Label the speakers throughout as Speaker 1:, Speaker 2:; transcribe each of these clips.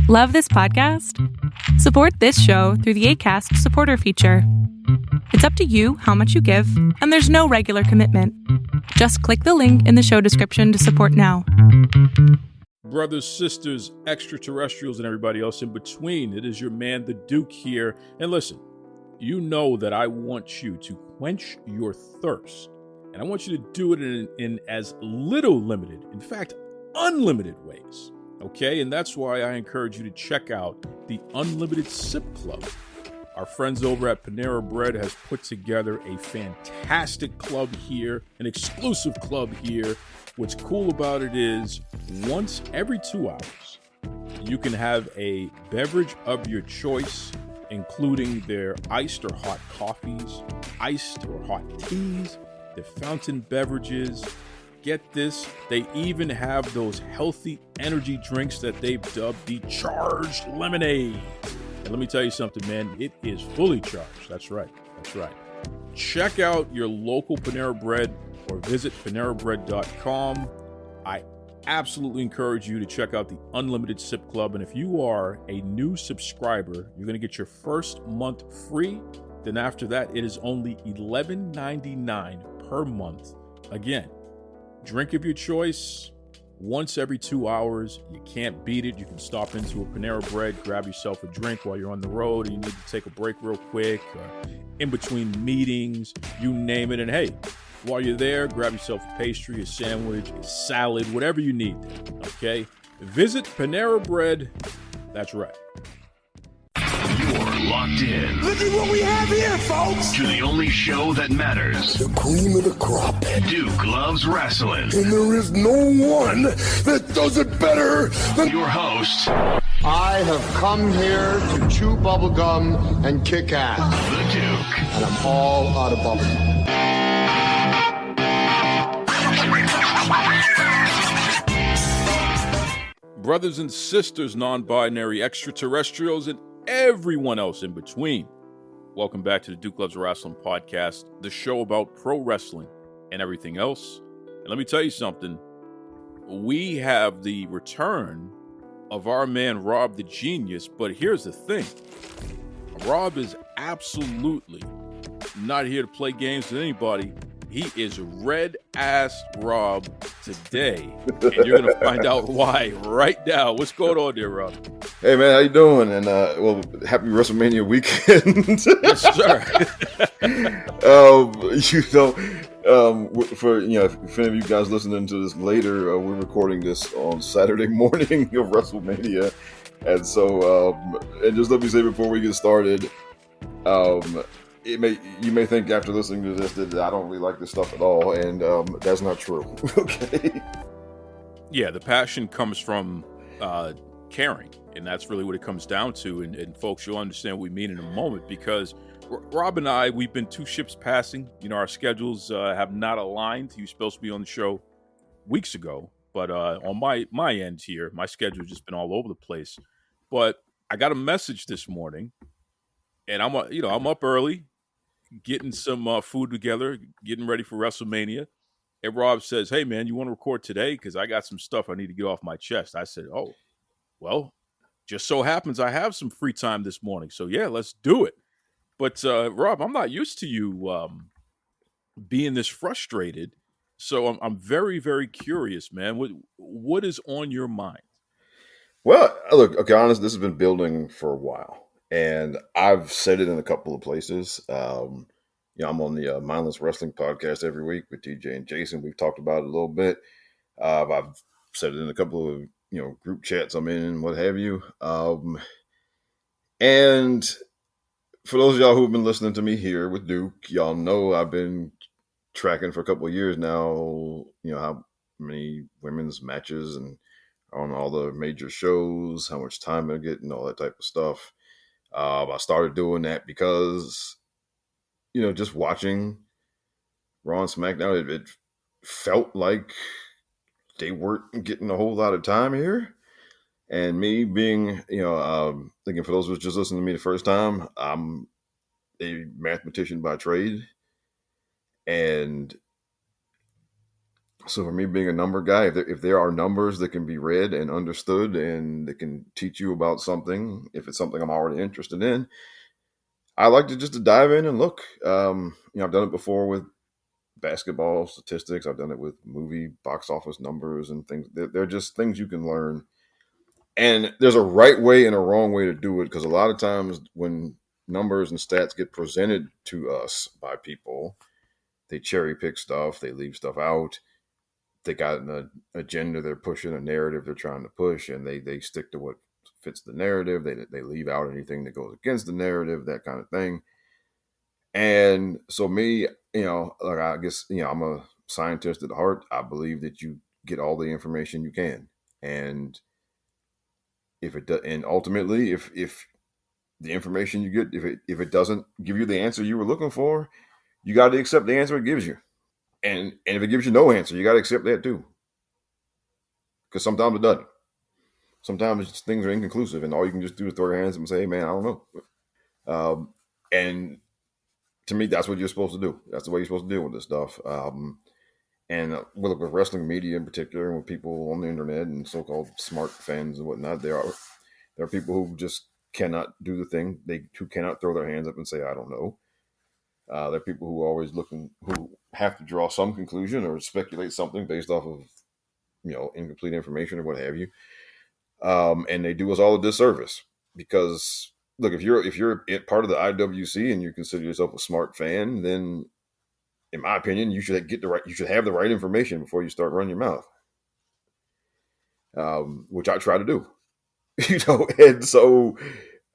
Speaker 1: Love this podcast? Support this show through the Acast supporter feature. It's up to you how much you give, and there's no regular commitment. Just click the link in the show description to support now.
Speaker 2: Brothers, sisters, extraterrestrials, and everybody else in between, it is your man, the Duke here. And listen, you know that I want you to quench your thirst. And I want you to do it in as little limited, in fact, unlimited ways. Okay? And that's why I encourage you to check out the Unlimited Sip Club. Our friends over at Panera Bread has put together a fantastic club here, an exclusive club here. What's cool about it is once every 2 hours, you can have a beverage of your choice, including their iced or hot coffees, iced or hot teas, their fountain beverages. Get this, they even have those healthy energy drinks that they've dubbed the Charged Lemonade. And let me tell you something, man, it is fully charged. That's right. Check out your local Panera Bread or visit PaneraBread.com. I absolutely encourage you to check out the Unlimited Sip Club. And if you are a new subscriber, you're going to get your first month free. Then after that, it is only $11.99 per month. Again, drink of your choice, once every 2 hours. You can't beat it. You can stop into a Panera Bread, grab yourself a drink while you're on the road, or you need to take a break real quick, or in between meetings, you name it. And hey, while you're there, grab yourself a pastry, a sandwich, a salad, whatever you need. Okay? Visit Panera Bread. That's right.
Speaker 3: You're locked in.
Speaker 4: Look at what we have here, folks.
Speaker 3: To the only show that matters.
Speaker 4: The cream of the crop.
Speaker 3: Duke loves wrestling.
Speaker 4: And there is no one that does it better than
Speaker 3: Your host,
Speaker 5: I have come here to chew bubblegum and kick ass.
Speaker 3: the Duke.
Speaker 5: And I'm all out of bubblegum.
Speaker 2: Brothers and sisters, non-binary extraterrestrials, and everyone else in between. Welcome back to the Duke Loves Wrestling podcast, the show about pro wrestling and everything else. And let me tell you something. We have the return of our man, Rob the Genius. But here's the thing. Rob is absolutely not here to play games with anybody. He is red-ass Rob today. And you're going to find out why right now. What's going on there, Rob?
Speaker 6: Hey man, how you doing? And well, happy WrestleMania weekend.
Speaker 2: Yes, sir.
Speaker 6: For if any of you guys listening to this later, we're recording this on Saturday morning of WrestleMania, and so and just let me say before we get started, you may think after listening to this that I don't really like this stuff at all, and that's not true. Okay.
Speaker 2: Yeah, the passion comes from caring, and that's really what it comes down to. And folks, you'll understand what we mean in a moment, because Rob and I, we've been two ships passing. You know, our schedules have not aligned. He was supposed to be on the show weeks ago, but on my end here, my schedule's just been all over the place. But I got a message this morning, and I'm up early, getting some food together, getting ready for WrestleMania. And Rob says, "Hey man, you want to record today? Because I got some stuff I need to get off my chest." I said, "Oh, well, just so happens I have some free time this morning. So yeah, let's do it." But Rob, I'm not used to you being this frustrated. So I'm very, very curious, man. What is on your mind?
Speaker 6: Well, look, okay, honestly, this has been building for a while, and I've said it in a couple of places. I'm on the Mindless Wrestling podcast every week with TJ and Jason. We've talked about it a little bit. I've said it in a couple of group chats I'm in and what have you. And for those of y'all who've been listening to me here with Duke, y'all know I've been tracking for a couple of years now, how many women's matches and on all the major shows, how much time I get and all that type of stuff. I started doing that because, just watching Raw and SmackDown, it felt like they weren't getting a whole lot of time here. And me being, thinking for those who just listening to me the first time, I'm a mathematician by trade. And So for me being a number guy, if there are numbers that can be read and understood and that can teach you about something, if it's something I'm already interested in, I like to dive in and look. I've done it before with basketball statistics. I've done it with movie box office numbers and things. They're just things you can learn. And there's a right way and a wrong way to do it, because a lot of times when numbers and stats get presented to us by people, they cherry pick stuff, they leave stuff out. They got an agenda they're pushing, a narrative they're trying to push, and they stick to what fits the narrative. They leave out anything that goes against the narrative, that kind of thing. And so me, like I guess, I'm a scientist at heart. I believe that you get all the information you can. And if it does, and ultimately, if the information you get, if it doesn't give you the answer you were looking for, you got to accept the answer it gives you. And if it gives you no answer, you got to accept that too. Because sometimes it doesn't. Sometimes things are inconclusive, and all you can just do is throw your hands up and say, "Hey, man, I don't know." And to me, that's what you're supposed to do. That's the way you're supposed to deal with this stuff. And with wrestling media in particular, and with people on the internet and so-called smart fans and whatnot, there are people who just cannot do the thing. Who cannot throw their hands up and say, "I don't know." There are people who are always who have to draw some conclusion or speculate something based off of incomplete information or what have you. And they do us all a disservice, because look, if you're part of the IWC and you consider yourself a smart fan, then in my opinion, you should have the right information before you start running your mouth. Which I try to do, and so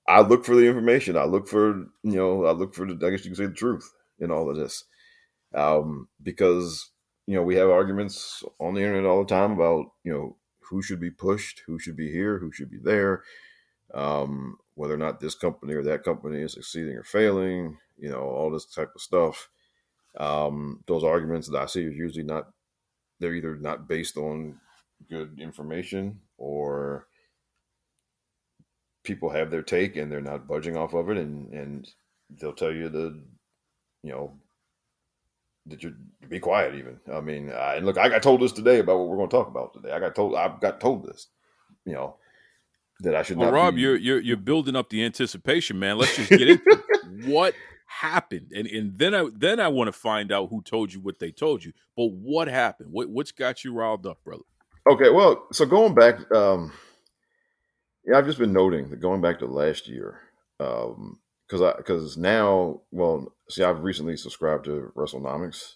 Speaker 6: I look for the information. I look for I guess you can say the truth in all of this. Because we have arguments on the internet all the time about who should be pushed, who should be here, who should be there, whether or not this company or that company is succeeding or failing, all this type of stuff. Those arguments that I see are usually they're either not based on good information, or people have their take and they're not budging off of it, and they'll tell you that you be quiet even. I mean, and look, I got told this today about what we're going to talk about today. I got told this, that I should
Speaker 2: well,
Speaker 6: not
Speaker 2: Rob,
Speaker 6: be.
Speaker 2: you're building up the anticipation, man. Let's just get into it. What happened, and then I want to find out who told you what they told you. But what happened? What's got you riled up, brother?
Speaker 6: Okay, well, so going back, I've just been noting that going back to last year, because now, well, see, I've recently subscribed to WrestleNomics,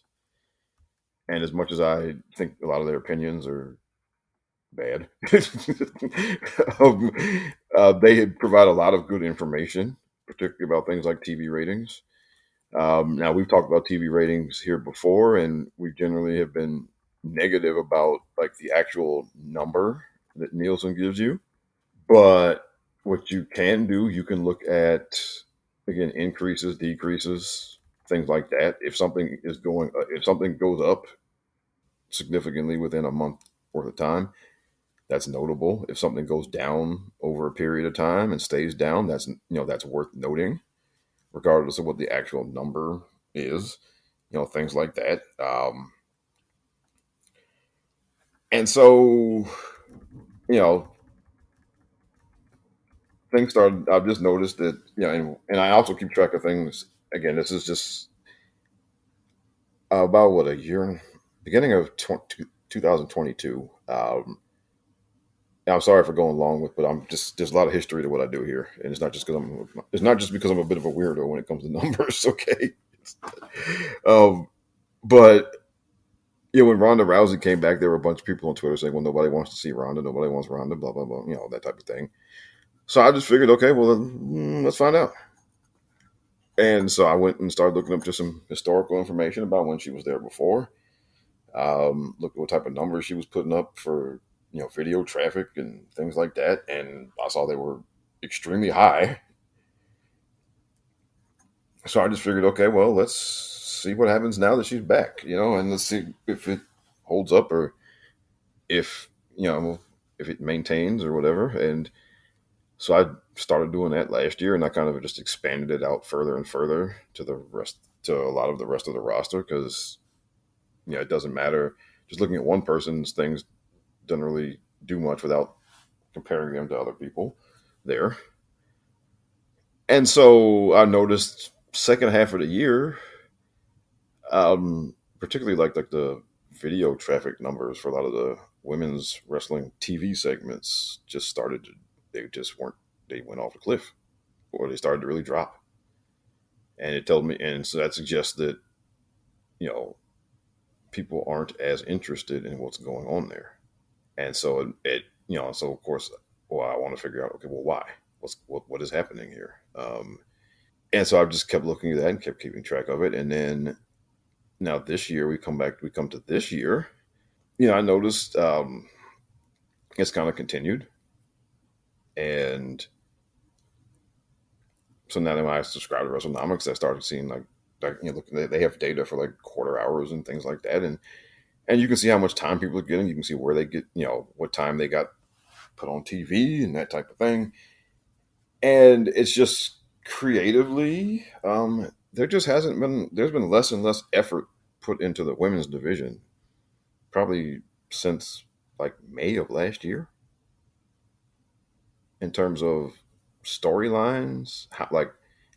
Speaker 6: and as much as I think a lot of their opinions are bad, um, they provide a lot of good information, particularly about things like TV ratings. Now, we've talked about TV ratings here before, and we generally have been negative about like the actual number that Nielsen gives you. But what you can do, you can look at, again, increases, decreases, things like that. If something goes up significantly within a month worth of time, that's notable. If something goes down over a period of time and stays down, that's worth noting, regardless of what the actual number is. Things like that. And so, you know, things started. I've just noticed that, and I also keep track of things. Again, this is just about what, a year, beginning of 2022. I'm sorry for going long with, but there's a lot of history to what I do here, and it's not just because I'm a bit of a weirdo when it comes to numbers. Okay, but when Ronda Rousey came back, there were a bunch of people on Twitter saying, "Well, nobody wants to see Ronda, nobody wants Ronda, blah blah blah," that type of thing. So I just figured, okay, well, let's find out. And so I went and started looking up just some historical information about when she was there before. Look at what type of numbers she was putting up for, video traffic and things like that. And I saw they were extremely high. So I just figured, okay, well, let's see what happens now that she's back, and let's see if it holds up, or if, if it maintains or whatever. And so I started doing that last year, and I kind of just expanded it out further and further to a lot of the rest of the roster, because, it doesn't matter just looking at one person's things doesn't really do much without comparing them to other people there. And so I noticed second half of the year, particularly like the video traffic numbers for a lot of the women's wrestling TV segments just started to, they went off a cliff, or they started to really drop. And it told me, and so that suggests that, you know, people aren't as interested in what's going on there. And so so of course, well, I want to figure out, okay, well, why? What is happening here? And so I just kept looking at that and kept keeping track of it. And then now this year we come to this year. I noticed it's kind of continued. And so now that when I subscribe to WrestleNomics, I started seeing they have data for like quarter hours and things like that. And you can see how much time people are getting. You can see where they get, what time they got put on TV and that type of thing. And it's just creatively, there's been less and less effort put into the women's division, probably since like May of last year, in terms of storylines,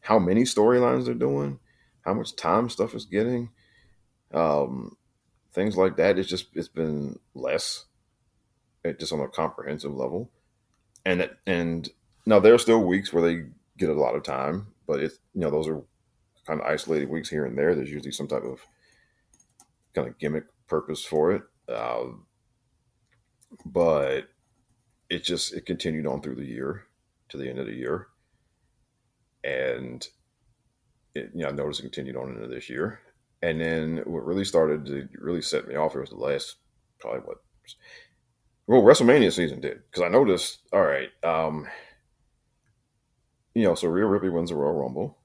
Speaker 6: how many storylines they're doing, how much time stuff is getting, things like that. It's been less, just on a comprehensive level. And now there are still weeks where they get a lot of time, but those are kind of isolated weeks here and there. There's usually some type of kind of gimmick purpose for it. But it continued on through the year to the end of the year. And I noticed it continued on into this year. And then what really started to really set me off, it was the last, probably WrestleMania season did. Because I noticed, all right, so Rhea Ripley wins the Royal Rumble.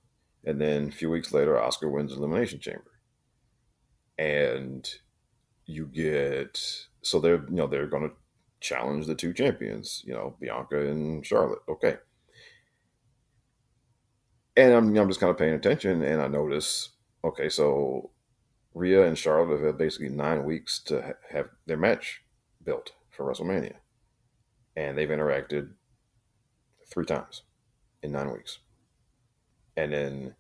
Speaker 6: And then a few weeks later, Asuka wins the Elimination Chamber. And so they're going to challenge the two champions, Bianca and Charlotte. Okay. And I'm just kind of paying attention, and I notice, okay, so Rhea and Charlotte have had basically 9 weeks to have their match built for WrestleMania. And they've interacted 3 times in 9 weeks. And then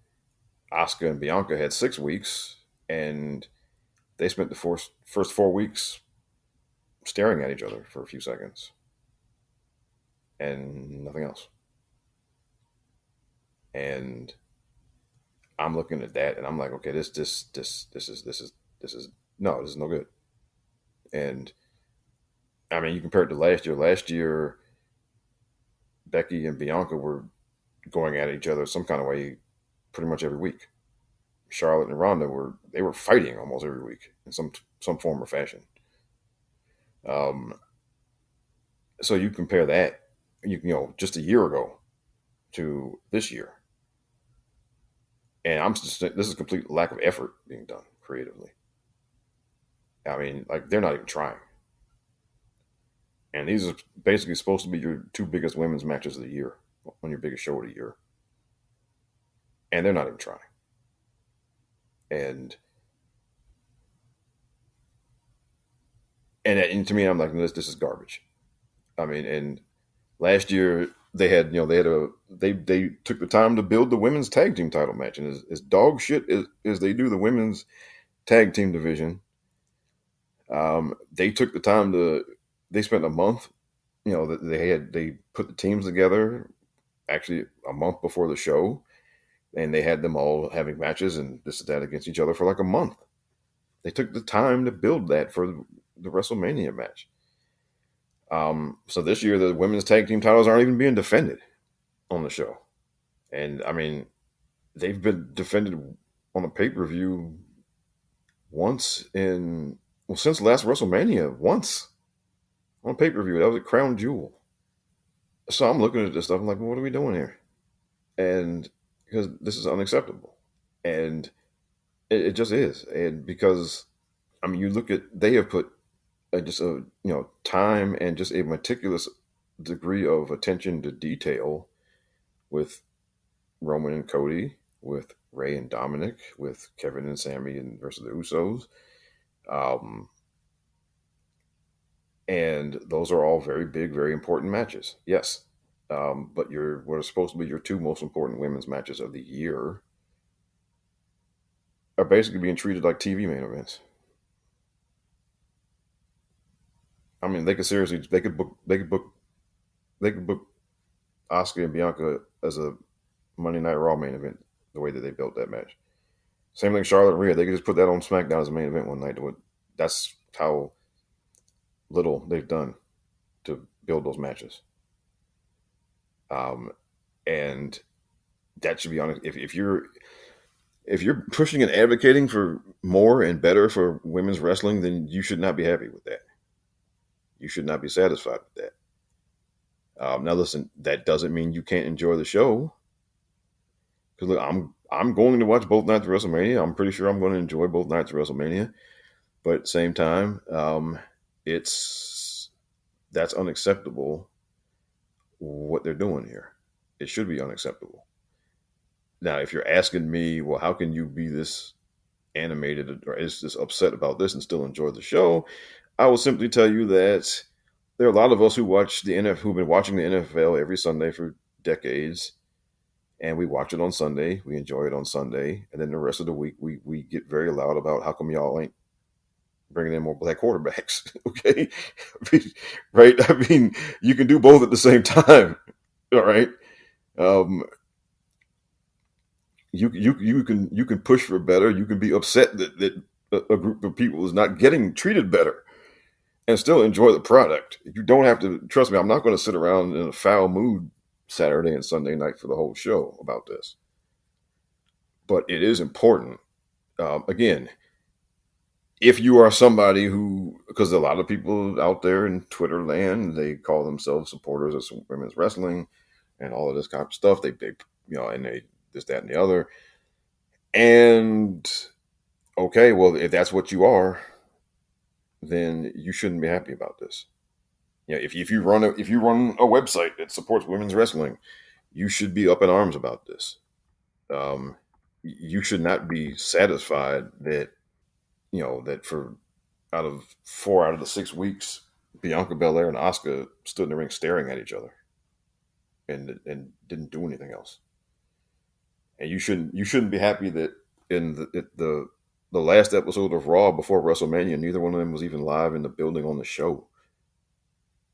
Speaker 6: Asuka and Bianca had 6 weeks, and they spent the first 4 weeks staring at each other for a few seconds. And nothing else. And I'm looking at that, and I'm like, okay, this is no good. And I mean, you compare it to last year. Last year, Becky and Bianca were going at each other some kind of way pretty much every week. Charlotte and Ronda were fighting almost every week in some form or fashion. So you compare that, just a year ago to this year. And this is a complete lack of effort being done creatively. I mean, like, they're not even trying. And these are basically supposed to be your 2 biggest women's matches of the year, on your biggest show of the year. And they're not even trying. And to me, I'm like, this is garbage. I mean, and last year they took the time to build the women's tag team title match, and as dog shit as they do the women's tag team division, they took the time they spent a month, they put the teams together actually a month before the show, and they had them all having matches and this and that against each other for like a month. They took the time to build that for the WrestleMania match. So this year, the women's tag team titles aren't even being defended on the show. And I mean, they've been defended on a pay-per-view since last WrestleMania, once on pay-per-view. That was a crown jewel. So I'm looking at this stuff. I'm like, well, what are we doing here? And because this is unacceptable. And it just is. And because, I mean, you look at, they have put time and just a meticulous degree of attention to detail with Roman and Cody, with Ray and Dominic, with Kevin and Sami and versus the Usos. And those are all very big, very important matches. Yes. But what are supposed to be your two most important women's matches of the year are basically being treated like TV main events. I mean, they could book Asuka and Bianca as a Monday Night Raw main event the way that they built that match. Same thing, Charlotte and Rhea. They could just put that on SmackDown as a main event one night. That's how little they've done to build those matches. And that should be honest. If you're pushing and advocating for more and better for women's wrestling, then you should not be happy with that. You should not be satisfied with that. Now, listen, that doesn't mean you can't enjoy the show. Because look, I'm going to watch both nights of WrestleMania. I'm pretty sure I'm going to enjoy both nights of WrestleMania. But at the same time, that's unacceptable. What they're doing here, it should be unacceptable. Now, if you're asking me, well, how can you be this animated or is this upset about this and still enjoy the show? I will simply tell you that there are a lot of us who've been watching the NFL every Sunday for decades, and we watch it on Sunday. We enjoy it on Sunday, and then the rest of the week we get very loud about how come y'all ain't bringing in more black quarterbacks. Okay, right? I mean, you can do both at the same time. All right. You can push for better. You can be upset that a group of people is not getting treated better, and still enjoy the product. You don't have to trust me. I'm not going to sit around in a foul mood Saturday and Sunday night for the whole show about this. But it is important. Again, if you are somebody because a lot of people out there in Twitter land, they call themselves supporters of women's wrestling and all of this kind of stuff. They and they this, that, and the other. And okay, well, if that's what you are, then you shouldn't be happy about this. If you run a website that supports women's wrestling, you should be up in arms about this. You should not be satisfied that that for out of 4 out of the 6 weeks, Bianca Belair and Asuka stood in the ring staring at each other and didn't do anything else. And you shouldn't be happy that in the last episode of Raw before WrestleMania, neither one of them was even live in the building on the show.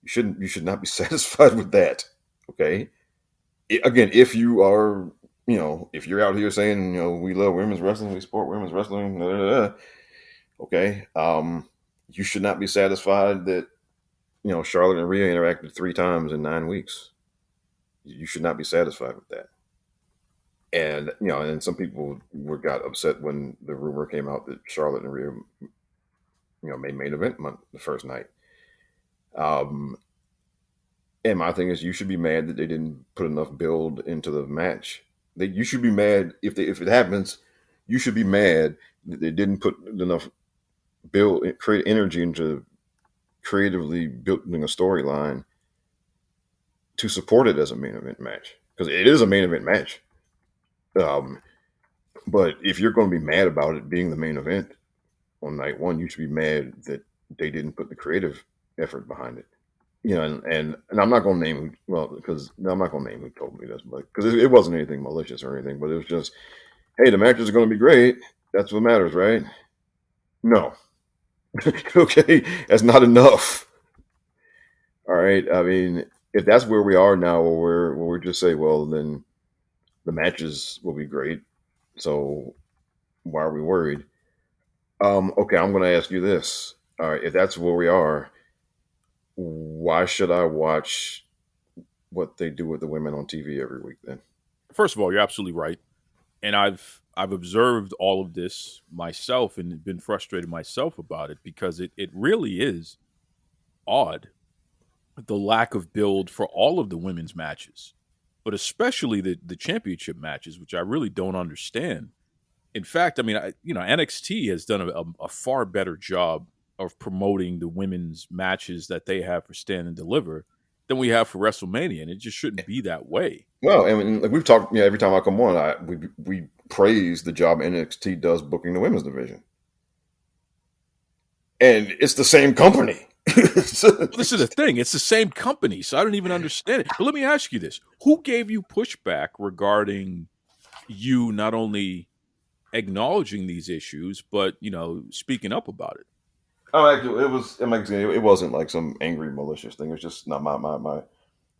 Speaker 6: You should not be satisfied with that. Okay. Again, if you are, if you're out here saying, we love women's wrestling, we support women's wrestling, blah, blah, blah, okay. You should not be satisfied that, Charlotte and Rhea interacted 3 times in 9 weeks. You should not be satisfied with that. And, and some people got upset when the rumor came out that Charlotte and Rhea, made main event the first night. And my thing is, you should be mad that they didn't put enough build into the match. You should be mad if it happens. You should be mad that they didn't put enough create energy into creatively building a storyline to support it as a main event match, because it is a main event match. But if you're going to be mad about it being the main event on night one, you should be mad that they didn't put the creative effort behind it. And I'm not going to name I'm not going to name who told me this, but because it wasn't anything malicious or anything, but it was just, hey, the matches are going to be great. That's what matters, right? No. Okay, that's not enough. All right. I mean, if that's where we are now, where we're just say, well, then the matches will be great. So why are we worried? Okay, I'm going to ask you this. All right, if that's where we are, why should I watch what they do with the women on TV every week then?
Speaker 2: First of all, you're absolutely right. And I've observed all of this myself and been frustrated myself about it, because it really is odd, the lack of build for all of the women's matches, but especially the championship matches, which I really don't understand. In fact, I mean, NXT has done a far better job of promoting the women's matches that they have for Stand and Deliver than we have for WrestleMania, and it just shouldn't be that way.
Speaker 6: Well, I mean, like we've talked, every time I come on, we praise the job NXT does booking the women's division, and it's the same company.
Speaker 2: Well, this is the thing. It's the same company, so I don't even understand it. But let me ask you this. Who gave you pushback regarding you not only acknowledging these issues, but, speaking up about it?
Speaker 6: Oh, actually, it wasn't like some angry, malicious thing. It was just not my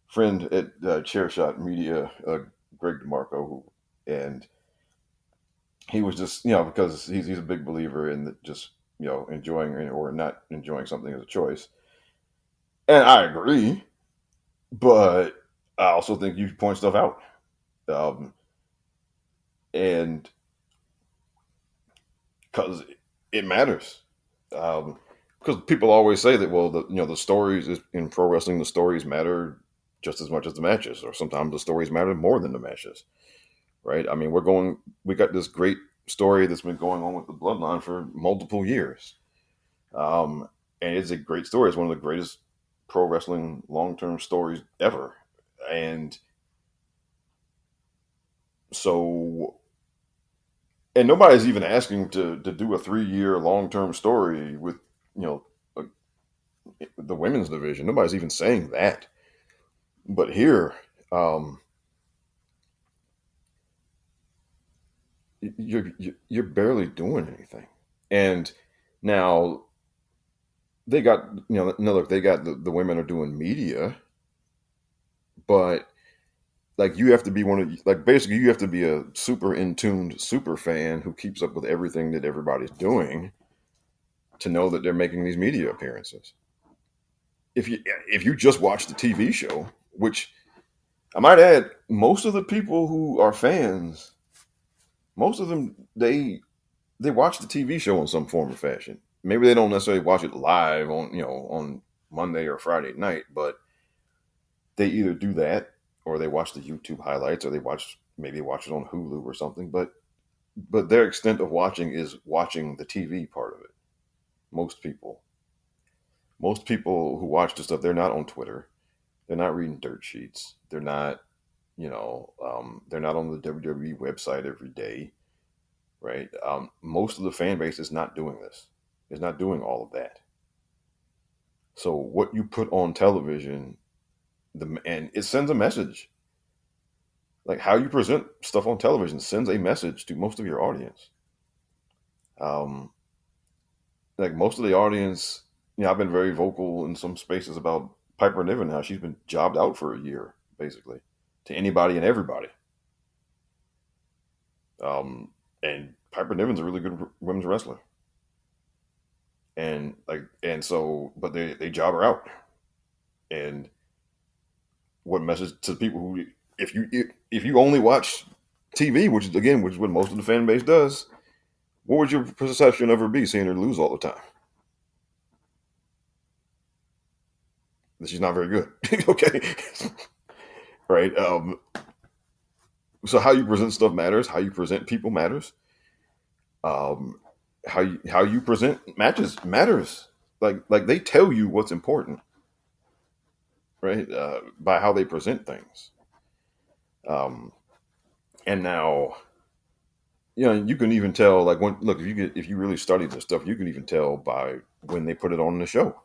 Speaker 6: friend at Chair Shot Media, Greg DeMarco, and he was just, because he's a big believer in just, enjoying or not enjoying something as a choice. And I agree, but I also think you point stuff out. And because it matters. Because people always say that, well, the stories in pro wrestling, the stories matter just as much as the matches, or sometimes the stories matter more than the matches, right? I mean, we got this great story that's been going on with the Bloodline for multiple years, and it's a great story. It's one of the greatest pro wrestling long-term stories ever, and so, and nobody's even asking to do a 3-year long-term story with a, the women's division. Nobody's even saying that. But here, you're barely doing anything. And now they got they got the women are doing media, but like you have to be basically you have to be a super in tuned super fan who keeps up with everything that everybody's doing to know that they're making these media appearances. If you just watch the TV show, which I might add, most of the people who are fans, most of them they watch the TV show in some form or fashion. Maybe they don't necessarily watch it live on Monday or Friday night, but they either do that or they watch the YouTube highlights or they watch it on Hulu or something. But their extent of watching is watching the TV part of it. Most people who watch the stuff, they're not on Twitter. They're not reading dirt sheets. They're not, they're not on the WWE website every day, right? Most of the fan base is not doing this. Is not doing all of that. So what you put on television, and it sends a message. Like how you present stuff on television sends a message to most of your audience. Like most of the audience, I've been very vocal in some spaces about Piper Niven. How she's been jobbed out for a year, basically, to anybody and everybody. And Piper Niven's a really good women's wrestler. And so, but they job her out. And what message to people who, if you only watch TV, which is what most of the fan base does, what would your perception of her be, seeing her lose all the time? That she's not very good. Okay. Right. So how you present stuff matters. How you present people matters. How you present matches matters. Like they tell you what's important, right? By how they present things. And now, you can even tell, like, if you really study this stuff, you can even tell by when they put it on the show,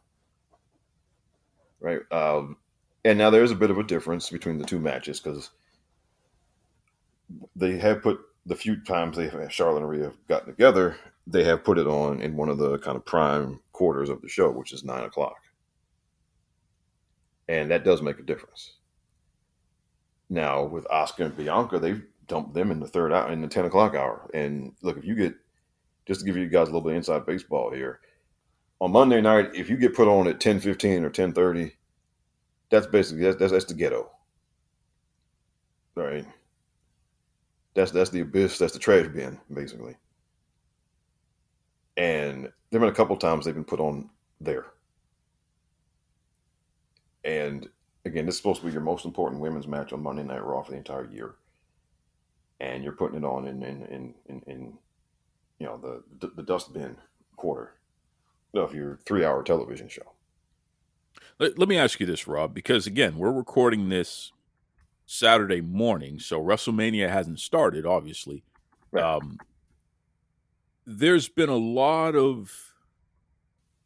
Speaker 6: right? And now there's a bit of a difference between the two matches because they have put the few times Charlotte and Rhea have gotten together, they have put it on in one of the kind of prime quarters of the show, which is 9:00, and that does make a difference. Now with Asuka and Bianca, they've dumped them in the third hour, in the 10:00 hour. And look, if you get, just to give you guys a little bit of inside baseball here, on Monday night, if you get put on at 10:15 or 10:30, that's basically that's the ghetto, right? That's the abyss. That's the trash bin, basically. And there've been a couple times they've been put on there. And again, this is supposed to be your most important women's match on Monday Night Raw for the entire year, and you're putting it on in the dustbin quarter of your 3-hour television show.
Speaker 2: Let me ask you this, Rob, because again, we're recording this Saturday morning, so WrestleMania hasn't started, obviously.
Speaker 6: Right.
Speaker 2: There's been a lot of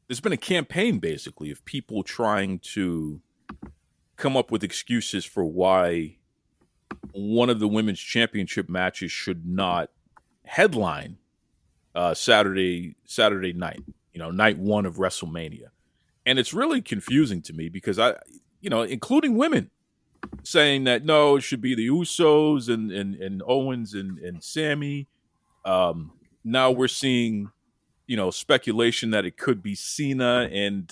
Speaker 2: there's been a campaign basically of people trying to come up with excuses for why one of the women's championship matches should not headline Saturday night, night one of WrestleMania. And it's really confusing to me because including women saying that no, it should be the Usos and Owens and Sammy. Now we're seeing, speculation that it could be Cena and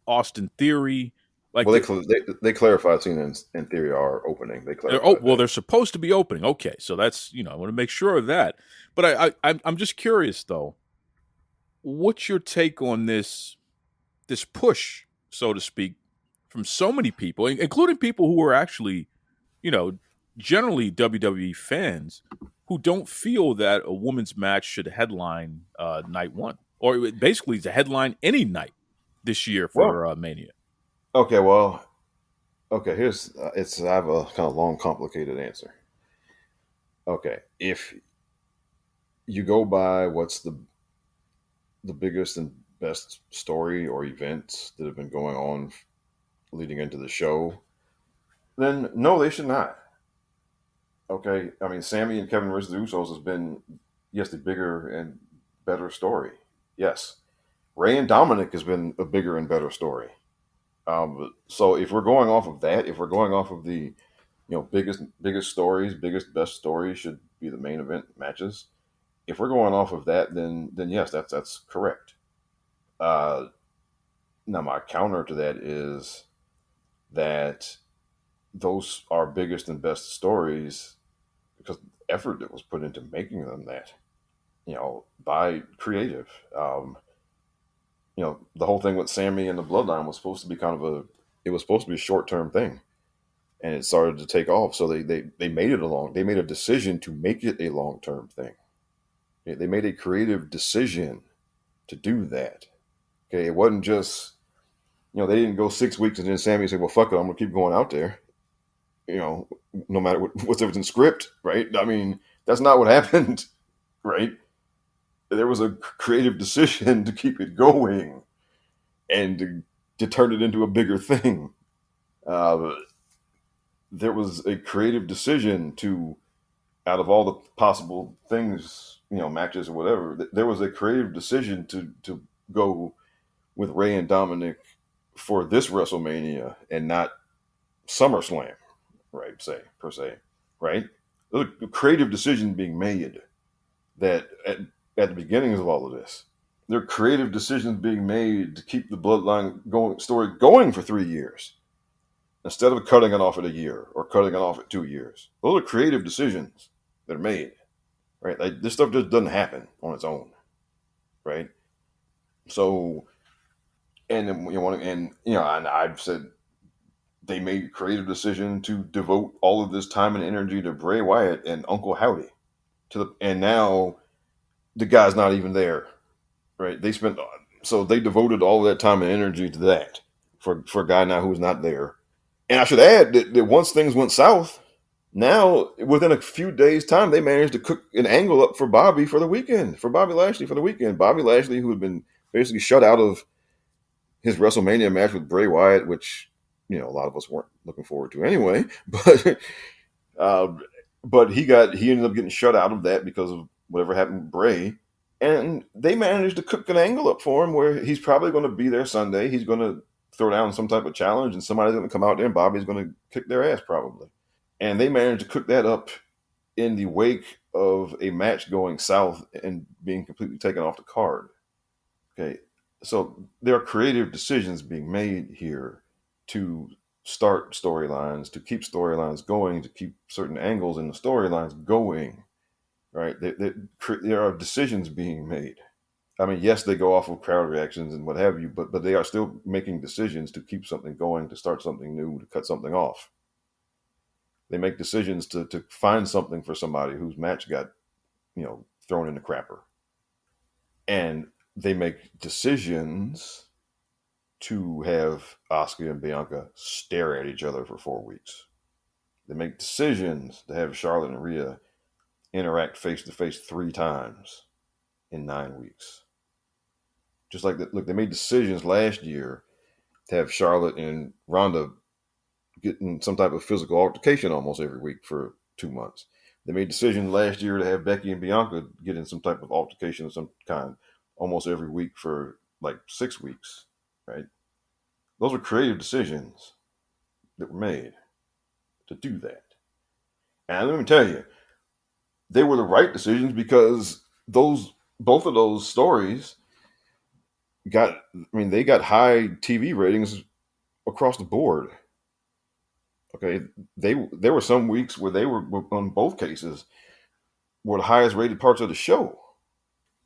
Speaker 2: Austin Theory. Like
Speaker 6: Well, they clarified Cena and Theory are opening. They clarified.
Speaker 2: they're supposed to be opening. Okay, so that's I want to make sure of that. But I'm just curious though. What's your take on this push, so to speak, from so many people, including people who are actually, generally WWE fans who don't feel that a women's match should headline night one, or basically to headline any night this year for Mania?
Speaker 6: Okay, here's I have a kind of long, complicated answer. Okay, if you go by what's the biggest and best story or events that have been going on leading into the show, then no, they should not. Okay, I mean, Sammy and Kevin versus the Usos has been, yes, the bigger and better story. Yes, Ray and Dominic has been a bigger and better story. So if we're going off of that, if we're going off of the, biggest stories, biggest best stories should be the main event matches. If we're going off of that, then yes, that's correct. Now my counter to that is that those are biggest and best stories because the effort that was put into making them that, by creative. The whole thing with Sammy and the Bloodline was supposed to be it was supposed to be a short-term thing, and it started to take off. So they made it they made a decision to make it a long-term thing. They made a creative decision to do that. Okay, it wasn't just, they didn't go 6 weeks and then Sammy said, well, fuck it, I'm going to keep going out there. No matter what's in script, right? I mean, that's not what happened, right? There was a creative decision to keep it going and to turn it into a bigger thing. There was a creative decision to, out of all the possible things, matches or whatever, there was a creative decision to go with Ray and Dominic for this WrestleMania and not SummerSlam, right? Per se, right? There's a creative decision being made that at the beginnings of all of this, there are creative decisions being made to keep the Bloodline story going for 3 years instead of cutting it off at a year or cutting it off at 2 years. Those are creative decisions that are made, right? Like, this stuff just doesn't happen on its own, right? So, and I've said they made a creative decision to devote all of this time and energy to Bray Wyatt and Uncle Howdy, and now the guy's not even there, right? They devoted all of that time and energy to that for a guy now who's not there. And I should add that once things went south, now within a few days' time, they managed to cook an angle up for Bobby for the weekend, for Bobby Lashley for the weekend. Bobby Lashley, who had been basically shut out of his WrestleMania match with Bray Wyatt, which, a lot of us weren't looking forward to anyway, but he ended up getting shut out of that because of whatever happened with Bray. And they managed to cook an angle up for him where he's probably going to be there Sunday. He's going to throw down some type of challenge and somebody's going to come out there and Bobby's going to kick their ass probably. And they managed to cook that up in the wake of a match going south and being completely taken off the card. Okay. So there are creative decisions being made here to start storylines, to keep storylines going, to keep certain angles in the storylines going, right? There are decisions being made. I mean, yes, they go off of crowd reactions and what have you, but they are still making decisions to keep something going, to start something new, to cut something off. They make decisions to find something for somebody whose match got, thrown in the crapper. And they make decisions to have Asuka and Bianca stare at each other for 4 weeks. They make decisions to have Charlotte and Rhea interact face-to-face 3 times in 9 weeks. Just like that. Look, they made decisions last year to have Charlotte and Ronda getting some type of physical altercation almost every week for 2 months. They made decisions last year to have Becky and Bianca get in some type of altercation of some kind almost every week for like 6 weeks, right? Those are creative decisions that were made to do that. And let me tell you, they were the right decisions because both of those stories they got high TV ratings across the board. Okay, there were some weeks where they were on both cases were the highest rated parts of the show.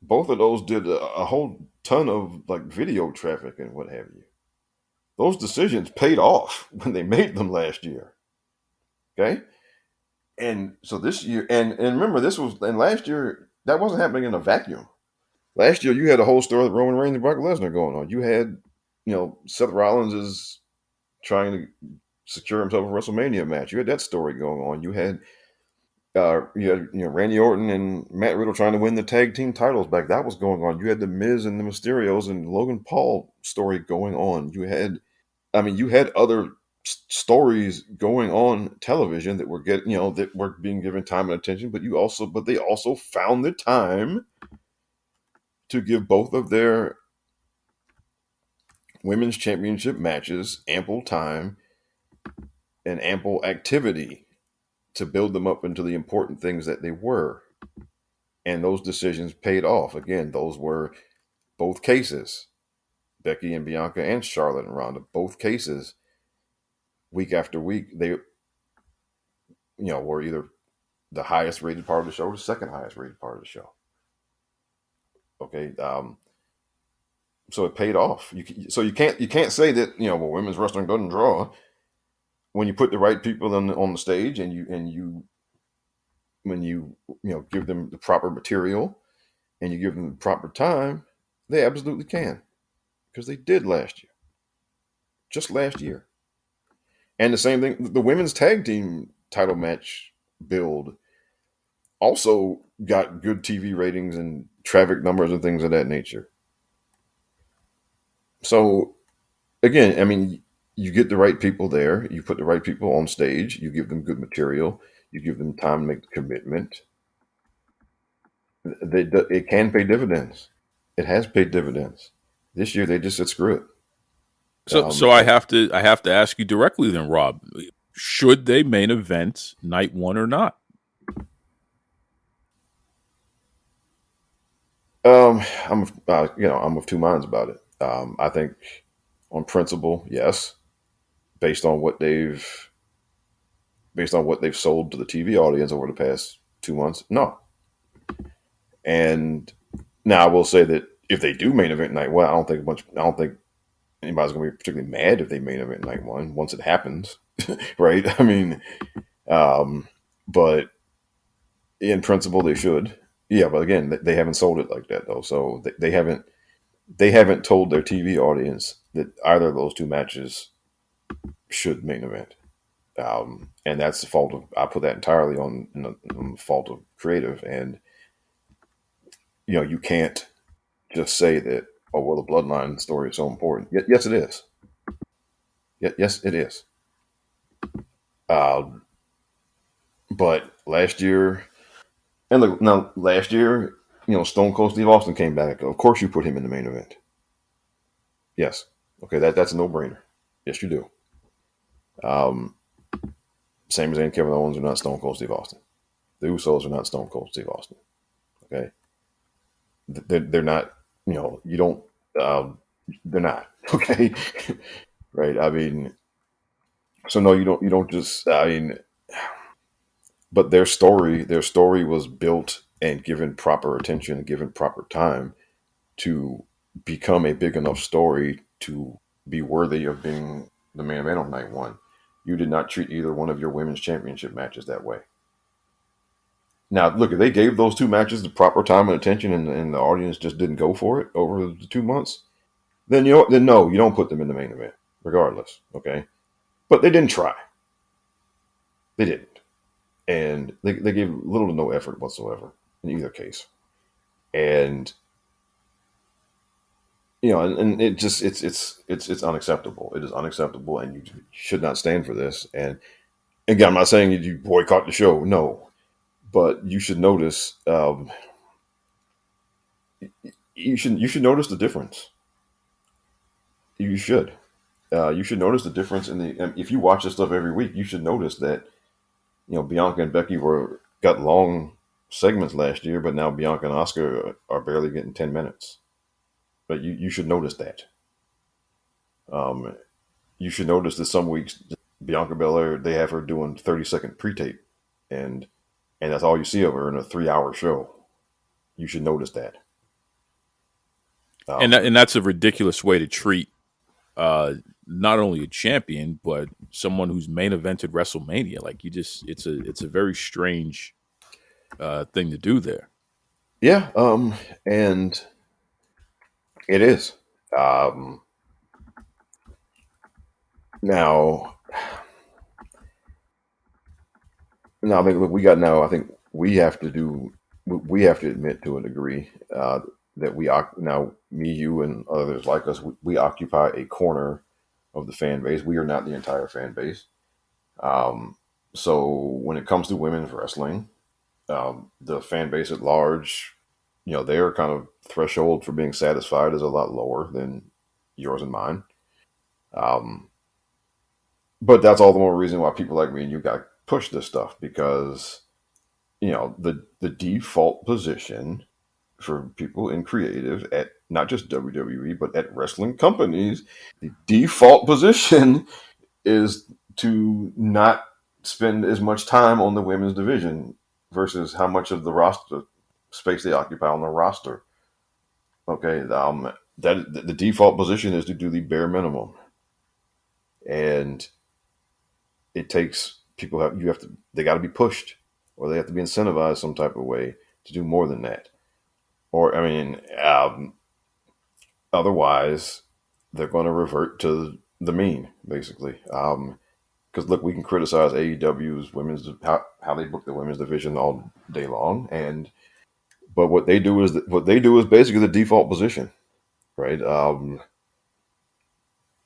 Speaker 6: Both of those did a whole ton of like video traffic and what have you. Those decisions paid off when they made them last year. Okay, and so this year, and remember last year that wasn't happening in a vacuum. Last year you had a whole story with Roman Reigns and Brock Lesnar going on. You had, Seth Rollins is trying to secure himself a WrestleMania match. You had that story going on. You had Randy Orton and Matt Riddle trying to win the tag team titles back. That was going on. You had the Miz and the Mysterios and Logan Paul story going on. You had other stories going on television that were being given time and attention. But they also found the time to give both of their women's championship matches ample time and ample activity to build them up into the important things that they were. And those decisions paid off. Again, those were both cases. Becky and Bianca and Charlotte and Ronda, both cases, week after week, they were either the highest rated part of the show or the second highest rated part of the show. Okay. So it paid off. You can't say that, women's wrestling doesn't draw when you put the right people on the stage and when you give them the proper material and you give them the proper time, they absolutely can, because they did just last year. And the same thing, the women's tag team title match build also got good TV ratings and traffic numbers and things of that nature. So again, you get the right people there, you put the right people on stage, you give them good material, you give them time to make the commitment. It can pay dividends. It has paid dividends. This year they just said screw it.
Speaker 2: So I have to ask you directly then, Rob. Should they main event night one or not?
Speaker 6: I'm of two minds about it. I think on principle, yes, based on what they've sold to the TV audience over the past 2 months, no. And now I will say that if they do main event night one, I don't think anybody's going to be particularly mad if they main event night one once it happens, right? But in principle they should. Yeah, but again, they haven't sold it like that though, so they haven't told their TV audience that either of those two matches should main event, and that's the fault of. I put that entirely on the fault of creative, and you can't just say that. Oh well, the bloodline story is so important. Yes, it is. Yes, it is. But last year, and look, now last year, Stone Cold Steve Austin came back. Of course, you put him in the main event. Yes. Okay, that's a no-brainer. Yes, you do. Same as Kevin Owens are not Stone Cold Steve Austin. The Usos are not Stone Cold Steve Austin. Okay, they're not. You don't. They're not. Okay, right. So no, you don't. You don't just. But their story was built and given proper attention and given proper time to become a big enough story to be worthy of being the main event on night one. You did not treat either one of your women's championship matches that way. Now, look, if they gave those two matches the proper time and attention and the audience just didn't go for it over the 2 months, then no, you don't put them in the main event, regardless, okay? But they didn't try. They didn't. And they gave little to no effort whatsoever in either case. And, and it just it's unacceptable. It is unacceptable, and you should not stand for this. And again, I'm not saying that you boycott the show, no, but you should notice. You should notice the difference. You should. You should notice the difference in the. If you watch this stuff every week, you should notice that Bianca and Becky got long segments last year, but now Bianca and Oscar are barely getting 10 minutes. But you should notice that. You should notice that some weeks Bianca Belair, they have her doing 30-second pre-tape, and that's all you see of her in a 3-hour show. You should notice that.
Speaker 2: And that's a ridiculous way to treat not only a champion but someone who's main evented WrestleMania. Like it's a very strange thing to do there.
Speaker 6: Yeah, and it is. Now, I think look, I think we have to admit to a degree that now me, you, and others like us, we occupy a corner of the fan base. We are not the entire fan base. So when it comes to women's wrestling, the fan base at large, their kind of threshold for being satisfied is a lot lower than yours and mine. But that's all the more reason why people like me and you got to push this stuff, because the default position for people in creative at not just WWE but at wrestling companies, the default position is to not spend as much time on the women's division versus how much of the roster space they occupy on the roster. Okay, that the default position is to do the bare minimum, and it takes people they got to be pushed, or they have to be incentivized some type of way to do more than that. Or otherwise they're going to revert to the mean, basically. Because look, we can criticize AEW's how they book the women's division all day long, but what they do is basically the default position, right?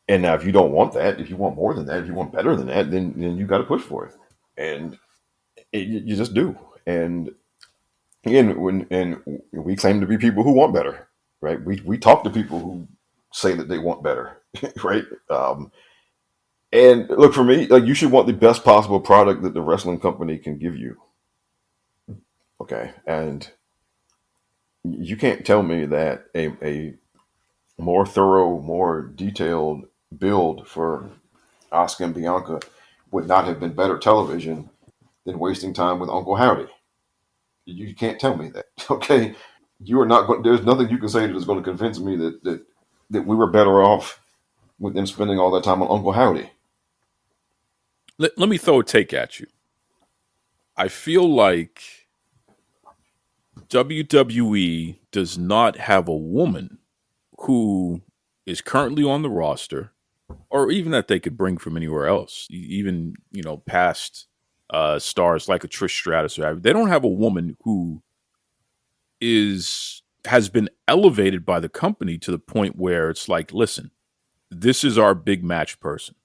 Speaker 6: And now, if you don't want that, if you want more than that, if you want better than that, then you got to push for it, and you just do. And again, we claim to be people who want better, right? We talk to people who say that they want better, right? And look, for me, like, you should want the best possible product that the wrestling company can give you. Okay, and you can't tell me that a more thorough, more detailed build for Asuka and Bianca would not have been better television than wasting time with Uncle Howdy. You can't tell me that, okay? You are not going. There's nothing you can say that is going to convince me that we were better off with them spending all that time on Uncle Howdy.
Speaker 2: Let me throw a take at you. I feel like WWE does not have a woman who is currently on the roster, or even that they could bring from anywhere else, even past stars like a Trish Stratus. They don't have a woman who has been elevated by the company to the point where it's like, listen, this is our big match person.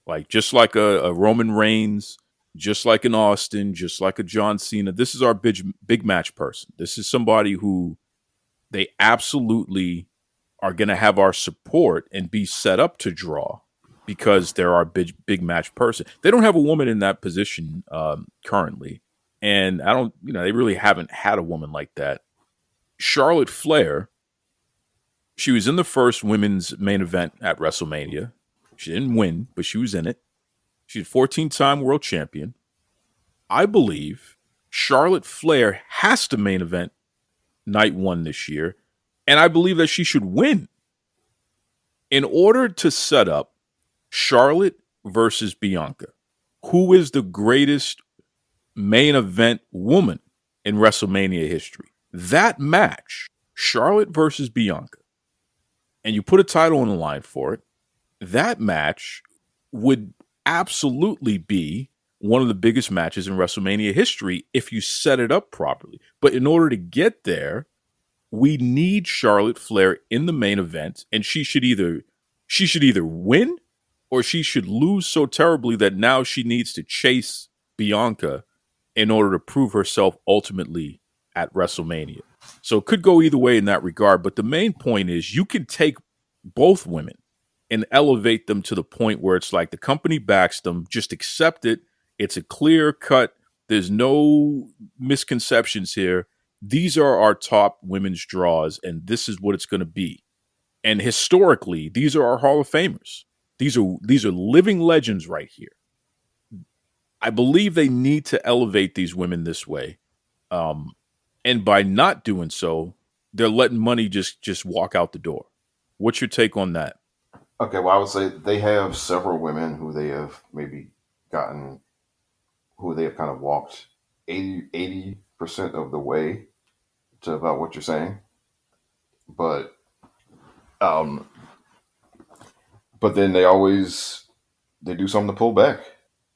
Speaker 2: Like, just like a Roman Reigns, just like an Austin, just like a John Cena, this is our big match person. This is somebody who they absolutely are going to have our support and be set up to draw because they're our big match person. They don't have a woman in that position currently. And they really haven't had a woman like that. Charlotte Flair, she was in the first women's main event at WrestleMania. She didn't win, but she was in it. She's a 14-time world champion. I believe Charlotte Flair has to main event night one this year, and I believe that she should win. In order to set up Charlotte versus Bianca, who is the greatest main event woman in WrestleMania history? That match, Charlotte versus Bianca, and you put a title on the line for it, that match would absolutely be one of the biggest matches in WrestleMania history if you set it up properly. But in order to get there, we need Charlotte Flair in the main event, and she should either win or she should lose so terribly that now she needs to chase Bianca in order to prove herself ultimately at WrestleMania. So it could go either way in that regard. But the main point is you can take both women and elevate them to the point where it's like the company backs them, just accept it. It's a clear cut. There's no misconceptions here. These are our top women's draws, and this is what it's going to be. And historically, these are our Hall of Famers. These are living legends right here. I believe they need to elevate these women this way. And by not doing so, they're letting money just walk out the door. What's your take on that?
Speaker 6: Okay, well, I would say they have several women who they have maybe gotten, who they have kind of walked 80% of the way to about what you're saying. But then they do something to pull back.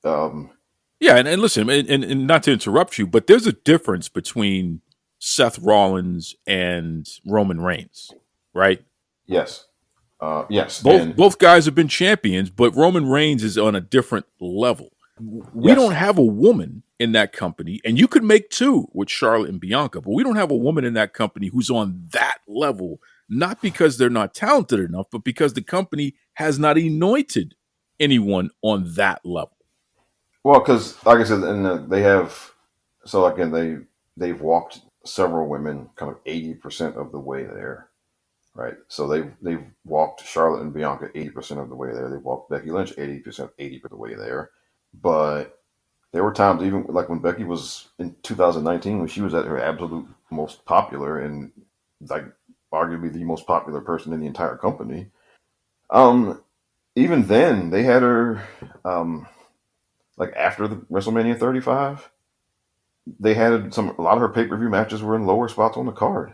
Speaker 2: Yeah, and listen, and not to interrupt you, but there's a difference between Seth Rollins and Roman Reigns, right?
Speaker 6: Yes. Yes.
Speaker 2: Both guys have been champions, but Roman Reigns is on a different level. We
Speaker 6: Yes.
Speaker 2: don't have a woman in that company, and you could make two with Charlotte and Bianca, but we don't have a woman in that company who's on that level, not because they're not talented enough, but because the company has not anointed anyone on that level.
Speaker 6: Well, because like I said, they have, so again, they've walked several women kind of 80% of the way there. Right, so they've walked Charlotte and Bianca 80% of the way there. They walked Becky Lynch 80% of the way there. But there were times, even like when Becky was in 2019, when she was at her absolute most popular and like arguably the most popular person in the entire company. Even then, they had her like after the WrestleMania 35. They had a lot of her pay-per-view matches were in lower spots on the card.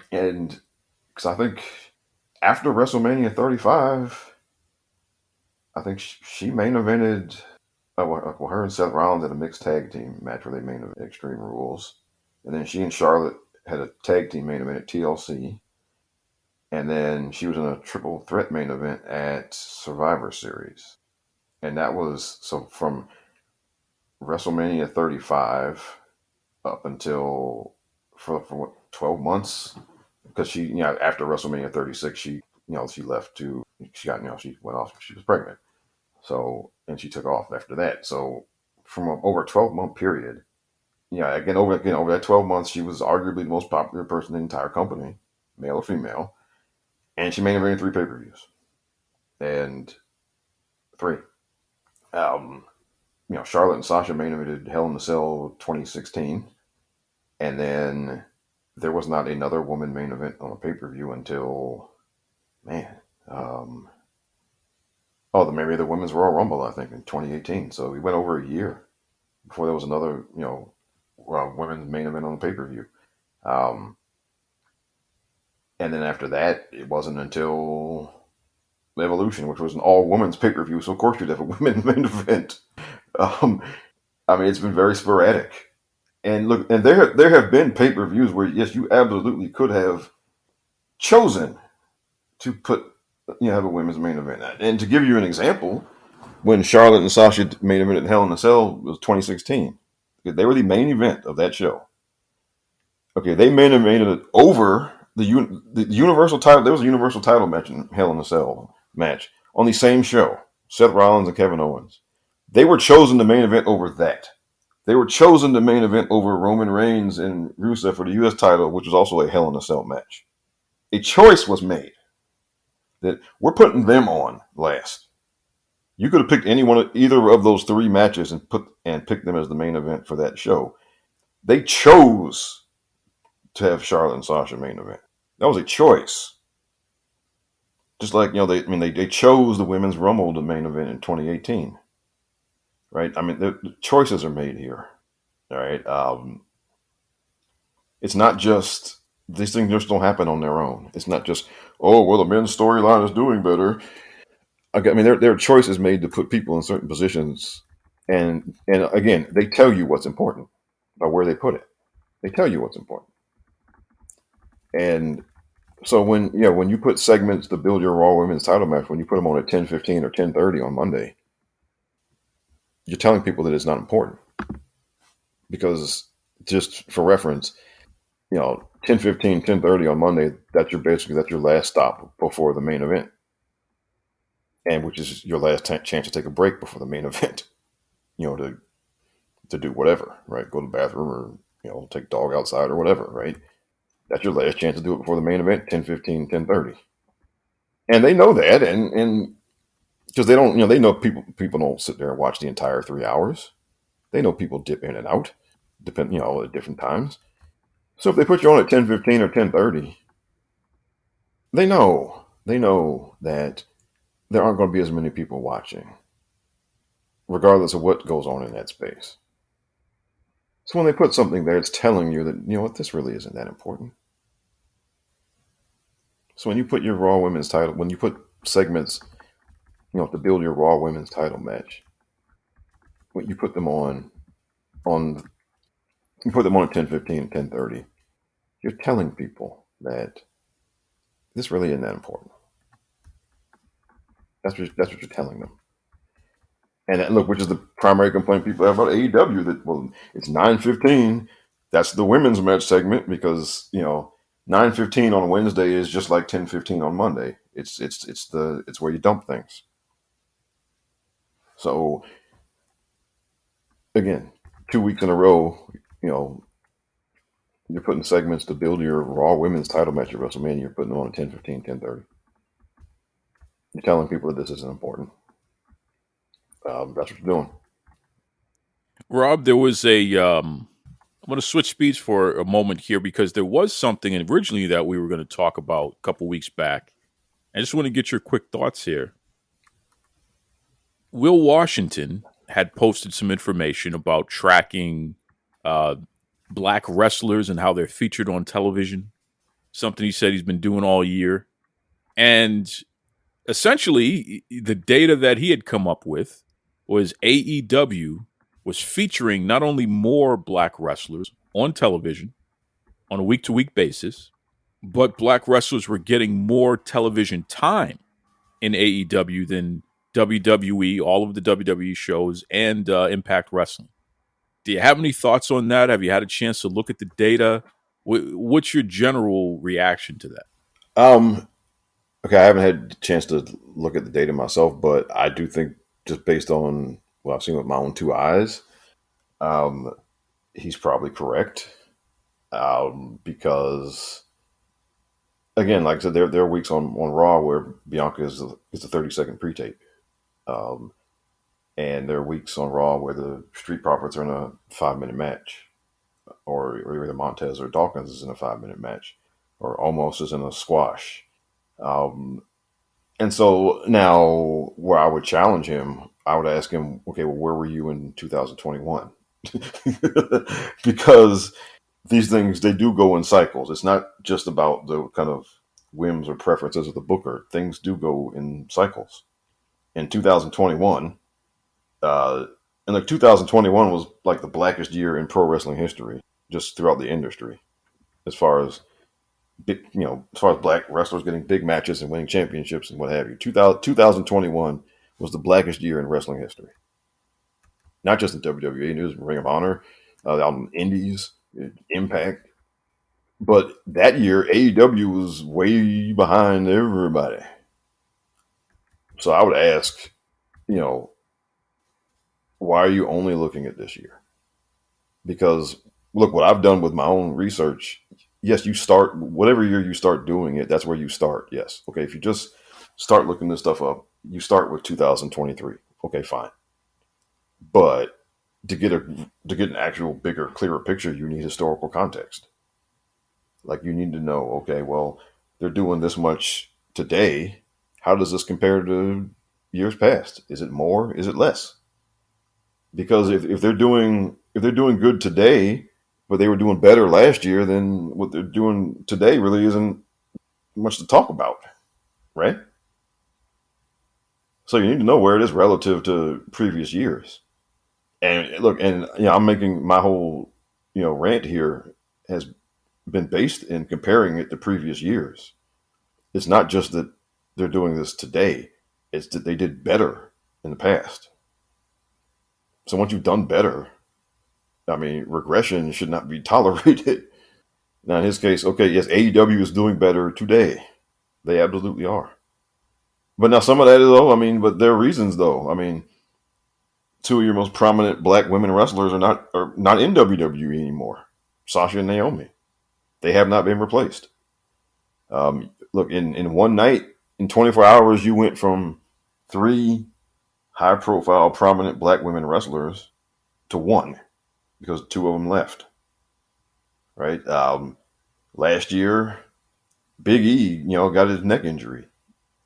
Speaker 6: And because I think after WrestleMania 35, I think she main evented, her and Seth Rollins had a mixed tag team match where they main evented Extreme Rules. And then she and Charlotte had a tag team main event at TLC. And then she was in a triple threat main event at Survivor Series. And that was, so from WrestleMania 35 up until, for what, 12 months? Because she, after WrestleMania 36, she left she went off, she was pregnant. So, and she took off after that. So, from over a 12-month period, over that 12 months, she was arguably the most popular person in the entire company, male or female. And she main evented 3 pay-per-views. And 3. Charlotte and Sasha main evented Hell in a Cell 2016. And then there was not another woman main event on a pay-per-view until, maybe the Women's Royal Rumble, I think, in 2018. So we went over a year before there was another, women's main event on a pay-per-view. And then after that, it wasn't until Evolution, which was an all-women's pay-per-view. So of course you'd have a women's main event. It's been very sporadic. And look, and there have been pay-per-views where, yes, you absolutely could have chosen to have a women's main event. And to give you an example, when Charlotte and Sasha main event at Hell in a Cell was 2016. They were the main event of that show. Okay, they main evented over the Universal title. There was a Universal title match in Hell in a Cell match on the same show. Seth Rollins and Kevin Owens. They were chosen to main event over that. They were chosen to main event over Roman Reigns and Rusev for the U.S. title, which was also a Hell in a Cell match. A choice was made that we're putting them on last. You could have picked either of those 3 matches and picked them as the main event for that show. They chose to have Charlotte and Sasha main event. That was a choice. Just like, they chose the Women's Rumble to main event in 2018. Right? The choices are made here. All right. It's not just, these things just don't happen on their own. It's not just, the men's storyline is doing better. There are choices made to put people in certain positions. And again, they tell you what's important by where they put it. They tell you what's important. And so when you put segments to build your Raw Women's title match, when you put them on at 10:15 or 10:30 on Monday, you're telling people that it's not important. Because just for reference, 10:15, 10:30 on Monday, that's your last stop before the main event. And which is your last chance to take a break before the main event, to do whatever, right? Go to the bathroom or, take dog outside or whatever, right? That's your last chance to do it before the main event, 10:15, 10:30. And they know that, and because they know people don't sit there and watch the entire 3 hours. They know people dip in and out, at different times. So if they put you on at 10:15 or 10:30, they know that there aren't going to be as many people watching, regardless of what goes on in that space. So when they put something there, it's telling you that, this really isn't that important. So when you put your Raw Women's title, when you put segments, to build your Raw Women's title match, when you put them on you put them on at 10:15, 10:30, you're telling people that this really isn't that important. That's what you're telling them. And look, which is the primary complaint people have about AEW, that, well, it's 9:15. That's the women's match segment because, 9:15 on Wednesday is just like 10:15 on Monday. It's where you dump things. So again, 2 weeks in a row, you're putting segments to build your Raw Women's title match at WrestleMania. You're putting them on at 10:15, 10:30. You're telling people that this isn't important. That's what you're doing.
Speaker 2: Rob, there was I'm going to switch speeds for a moment here because there was something originally that we were going to talk about a couple weeks back. I just want to get your quick thoughts here. Will Washington had posted some information about tracking black wrestlers and how they're featured on television, something he said he's been doing all year. And essentially, the data that he had come up with was AEW was featuring not only more black wrestlers on television on a week-to-week basis, but black wrestlers were getting more television time in AEW than WWE, all of the WWE shows, and Impact Wrestling. Do you have any thoughts on that? Have you had a chance to look at the data? What's your general reaction to that?
Speaker 6: Okay, I haven't had a chance to look at the data myself, but I do think, just based on what I've seen with my own two eyes, he's probably correct. Because, again, like I said, there are weeks on Raw where Bianca is a 30-second pre-tape. And there are weeks on Raw where the Street Profits are in a 5-minute match, or either Montez or Dawkins is in a 5-minute match, or almost is in a squash. And so now, where I would challenge him, I would ask him, okay, well, where were you in 2021? Because these things, they do go in cycles. It's not just about the kind of whims or preferences of the booker. Things do go in cycles. In 2021, and like 2021 was like the blackest year in pro wrestling history, just throughout the industry, as far as black wrestlers getting big matches and winning championships and what have you. 2021 was the blackest year in wrestling history. Not just in WWE, it was Ring of Honor, out in Indies, Impact. But that year, AEW was way behind everybody. So I would ask, why are you only looking at this year? Because look, what I've done with my own research, yes, you start, whatever year you start doing it, that's where you start. Yes. Okay. If you just start looking this stuff up, you start with 2023. Okay, fine. But to get an actual bigger, clearer picture, you need historical context. Like, you need to know, okay, well, they're doing this much today. How does this compare to years past? Is it more? Is it less? Because if they're doing good today, but they were doing better last year, then what they're doing today really isn't much to talk about, right? So you need to know where it is relative to previous years. And look, and I'm making my whole rant here has been based in comparing it to previous years. It's not just that they're doing this today, it's that they did better in the past. So once you've done better, I mean, regression should not be tolerated. Now, in his case, okay, yes, AEW is doing better today. They absolutely are. But now some of that is, but there are reasons, though. I mean, two of your most prominent black women wrestlers are not in WWE anymore. Sasha and Naomi. They have not been replaced. Look, in one night, in 24 hours, you went from 3 high-profile, prominent black women wrestlers to 1 because 2 of them left. Right? Last year, Big E, got his neck injury.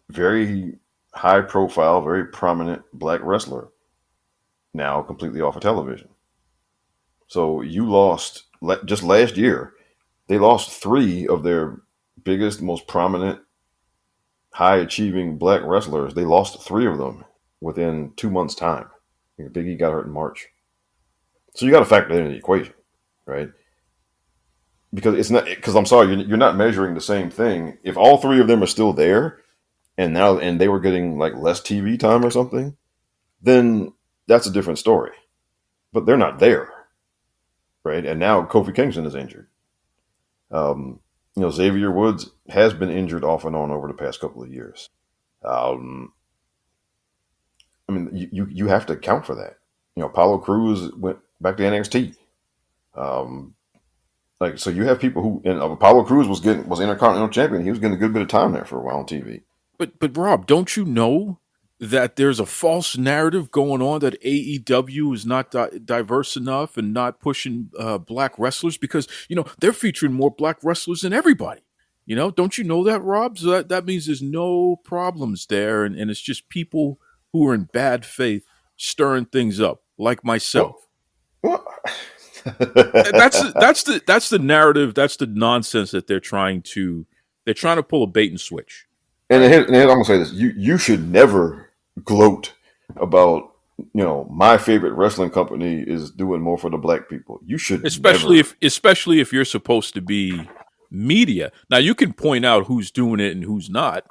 Speaker 6: Very high-profile, very prominent black wrestler. Now completely off of television. So you lost, just last year, they lost 3 of their biggest, most prominent, high-achieving black wrestlers. They lost 3 of them within 2 months' time. Big E got hurt in March. So you got to factor that into the equation, right? Because I'm sorry, you're not measuring the same thing. If all 3 of them are still there, and they were getting like less TV time or something, then that's a different story. But they're not there, right? And now Kofi Kingston is injured. Xavier Woods has been injured off and on over the past couple of years. You have to account for that. Apollo Crews went back to NXT. So you have people who, and Apollo Crews was Intercontinental Champion. He was getting a good bit of time there for a while on TV.
Speaker 2: But Rob, don't you know that there's a false narrative going on that AEW is not diverse enough and not pushing black wrestlers because, they're featuring more black wrestlers than everybody. Don't you know that, Rob? So that means there's no problems there. And it's just people who are in bad faith stirring things up, like myself.
Speaker 6: Well,
Speaker 2: that's the narrative. That's the nonsense that they're trying to pull a bait and switch.
Speaker 6: And I'm going to say this. You should never gloat about, my favorite wrestling company is doing more for the black people. You should
Speaker 2: especially if you're supposed to be media. Now you can point out who's doing it and who's not.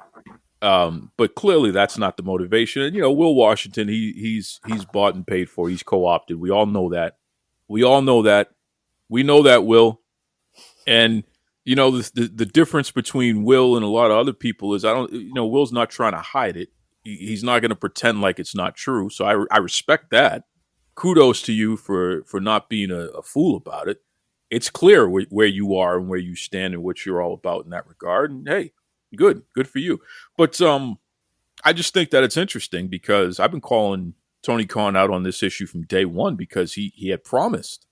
Speaker 2: But clearly that's not the motivation. And, Will Washington, he's bought and paid for. He's co-opted. We all know that. We know that, Will. And, the difference between Will and a lot of other people is Will's not trying to hide it. He's not going to pretend like it's not true. So I respect that. Kudos to you for not being a fool about it. It's clear where you are and where you stand and what you're all about in that regard. And hey, good for you. But I just think that it's interesting because I've been calling Tony Khan out on this issue from day one because he had promised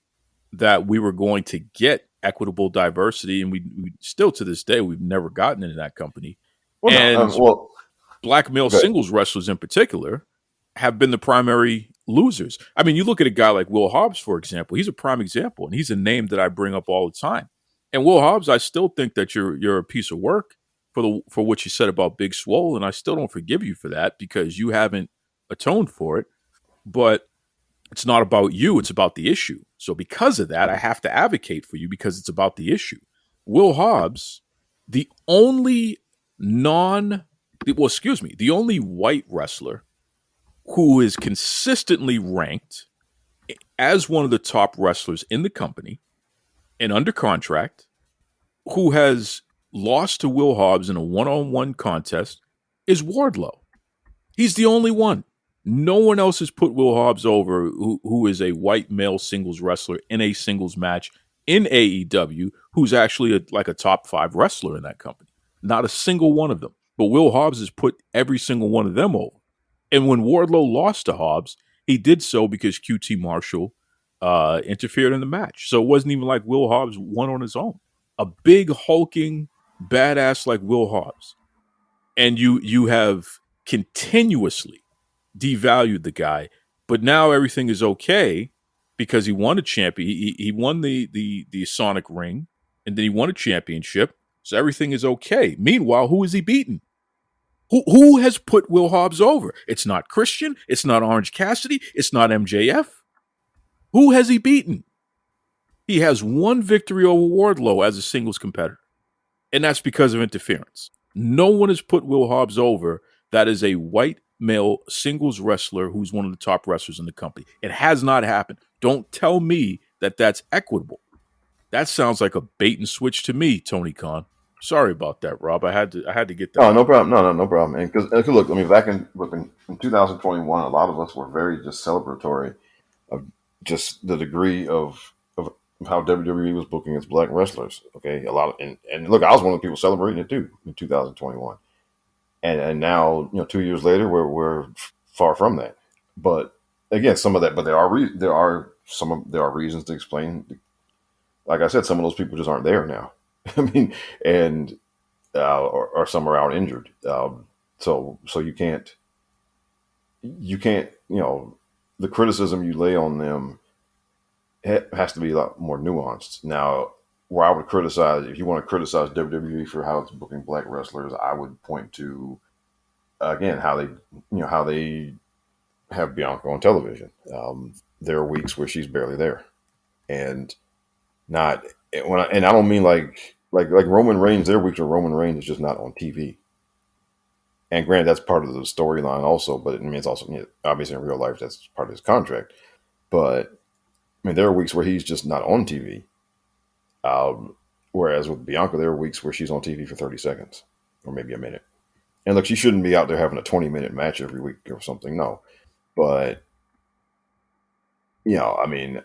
Speaker 2: that we were going to get equitable diversity, and we still to this day we've never gotten into that company. Black male singles wrestlers in particular have been the primary losers. I mean, you look at a guy like Will Hobbs, for example. He's a prime example, and he's a name that I bring up all the time. And Will Hobbs, I still think that you're a piece of work for what you said about Big Swole, and I still don't forgive you for that because you haven't atoned for it. But it's not about you, it's about the issue. So because of that, I have to advocate for you because it's about the issue. Will Hobbs, the only white wrestler who is consistently ranked as one of the top wrestlers in the company and under contract, who has lost to Will Hobbs in a one-on-one contest, is Wardlow. He's the only one. No one else has put Will Hobbs over who is a white male singles wrestler in a singles match in AEW who's actually a top 5 wrestler in that company. Not a single one of them. But Will Hobbs has put every single one of them over. And when Wardlow lost to Hobbs, he did so because QT Marshall interfered in the match. So it wasn't even like Will Hobbs won on his own. A big, hulking badass like Will Hobbs. And you have continuously devalued the guy, but now everything is okay because he won a champion. He won the Sonic ring, and then he won a championship. So everything is okay. Meanwhile, who is he beating? Who has put Will Hobbs over? It's not Christian. It's not Orange Cassidy. It's not MJF. Who has he beaten? He has one victory over Wardlow as a singles competitor, and that's because of interference. No one has put Will Hobbs over that is a white male singles wrestler who's one of the top wrestlers in the company. It has not happened. Don't tell me that that's equitable. That sounds like a bait and switch to me, Tony Khan. Sorry about that, Rob. I had to get that.
Speaker 6: Oh, no problem. No problem. And because look, I mean, back in 2021, a lot of us were very just celebratory of just the degree of how WWE was booking its black wrestlers. Okay, a lot of, and look, I was one of the people celebrating it too in 2021. And now, 2 years later, we're far from that. But again, some of that, but there are reasons to explain. Like I said, some of those people just aren't there now. I mean, and or some are out injured. So you can't, the criticism you lay on them has to be a lot more nuanced. Now, where I would criticize, if you want to criticize WWE for how it's booking black wrestlers, I would point to, again, how they have Bianca on television. There are weeks where she's barely there, and not and I don't mean like Roman Reigns. There are weeks where Roman Reigns is just not on TV. And granted, that's part of the storyline also, but I mean, it's also, obviously in real life, that's part of his contract. But I mean, there are weeks where he's just not on TV. Whereas with Bianca, there are weeks where she's on TV for 30 seconds or maybe a minute. And look, she shouldn't be out there having a 20-minute match every week or something. No, but I mean,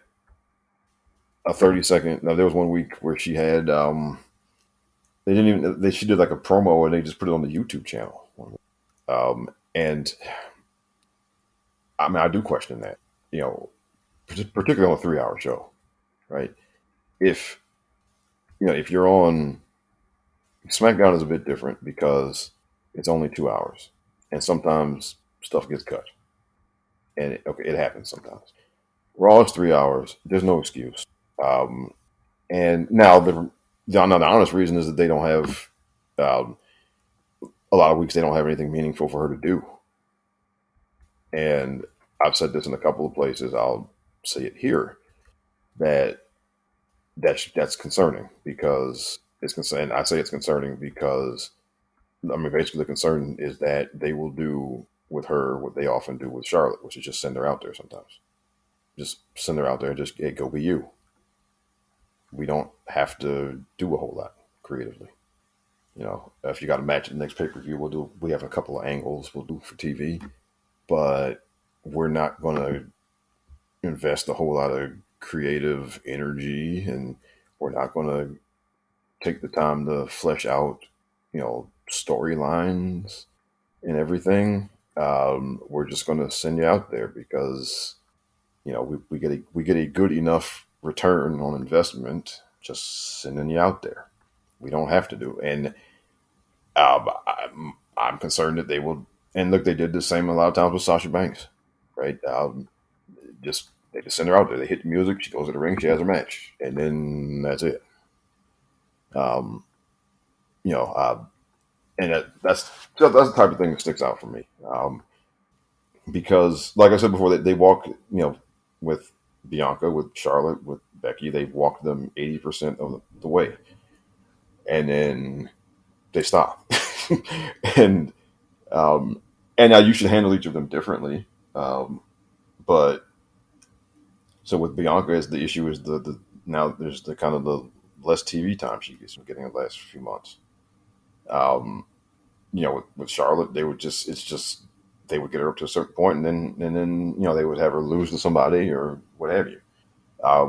Speaker 6: a 30-second. Now there was one week where she had she did like a promo and they just put it on the YouTube channel. And I mean, I do question that, particularly on a 3-hour show, right? If you're on SmackDown is a bit different because it's only 2 hours and sometimes stuff gets cut and it happens sometimes. Raw is 3 hours. There's no excuse. And now the honest reason is that they don't have, a lot of weeks they don't have anything meaningful for her to do. And I've said this in a couple of places. I'll say it here that's concerning because it's concerning. I say it's concerning because, I mean, basically the concern is that they will do with her what they often do with Charlotte, which is just send her out there sometimes. Just send her out there and just, hey, go be you. We don't have to do a whole lot creatively. If you got a match at the next pay-per-view, we have a couple of angles we'll do for TV, but we're not going to invest a whole lot of creative energy, and we're not going to take the time to flesh out, storylines and everything. We're just going to send you out there because, we get a good enough return on investment just sending you out there. We don't have to do, and I'm concerned that they will. And look, they did the same a lot of times with Sasha Banks, right? They just send her out there. They hit the music. She goes to the ring. She has her match, and then that's it. And that's the type of thing that sticks out for me. Because, like I said before, they walk, with Bianca, with Charlotte, with Becky, they've walked them 80% of the way, and then they stop. and now you should handle each of them differently. But so with Bianca, is the issue is the now there's the kind of the less TV time she gets from getting the last few months. With Charlotte, they would they would get her up to a certain point, and then they would have her lose to somebody or what have you.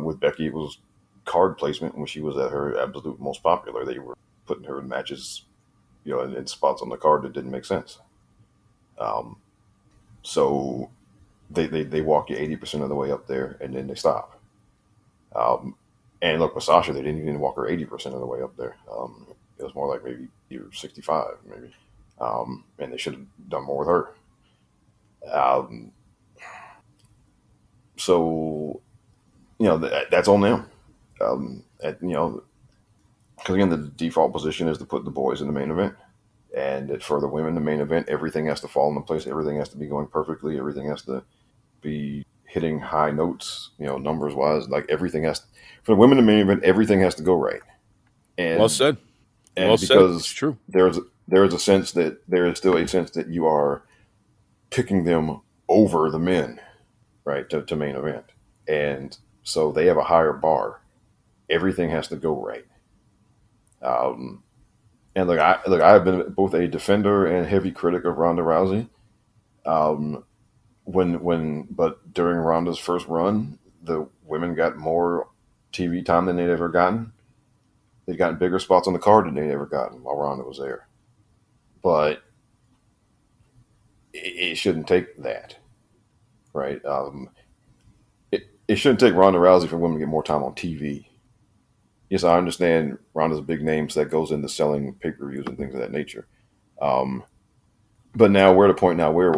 Speaker 6: With Becky, it was card placement when she was at her absolute most popular. They were putting her in matches, in spots on the card that didn't make sense. So they walk you 80% of the way up there, and then they stop. And look, with Sasha, they didn't even walk her 80% of the way up there. It was more like maybe 65, maybe. And they should have done more with her. So, that's on them. Because again, the default position is to put the boys in the main event. And for the women, the main event, everything has to fall into place. Everything has to be going perfectly. Everything has to be hitting high notes, numbers wise. Like everything for the women in the main event, everything has to go right. And
Speaker 2: Well said. Well
Speaker 6: and
Speaker 2: said. It's
Speaker 6: because
Speaker 2: true.
Speaker 6: there is still a sense that you are picking them over the men, right, to main event. And so they have a higher bar. Everything has to go right. And I've been both a defender and heavy critic of Ronda Rousey. Um, but during Ronda's first run, the women got more TV time than they'd ever gotten. They got bigger spots on the card than they'd ever gotten while Ronda was there. But it shouldn't take that, right? It shouldn't take Ronda Rousey for women to get more time on TV. Yes, I understand Ronda's a big name, so that goes into selling pay-per-views and things of that nature. Um, but now we're at a point now where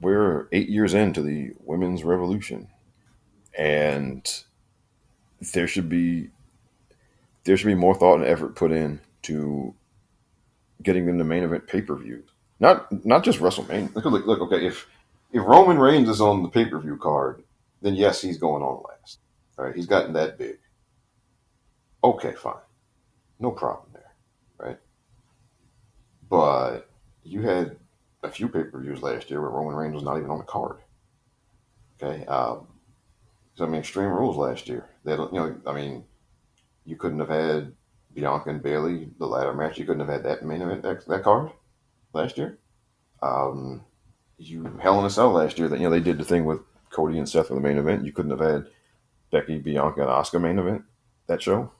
Speaker 6: we're 8 years into the women's revolution, and there should be more thought and effort put in to getting them to main event pay-per-views. Not just WrestleMania. Look, okay, if Roman Reigns is on the pay-per-view card, then yes, he's going on last. All right, he's gotten that big. Okay, fine. No problem there, right? But you had a few pay-per-views last year where Roman Reigns was not even on the card. Okay, Extreme Rules last year. You couldn't have had Bianca and Bayley, the ladder match. You couldn't have had that main event, that card last year. Hell in a Cell last year. That they did the thing with Cody and Seth for the main event. You couldn't have had Becky, Bianca, and Asuka main event that show.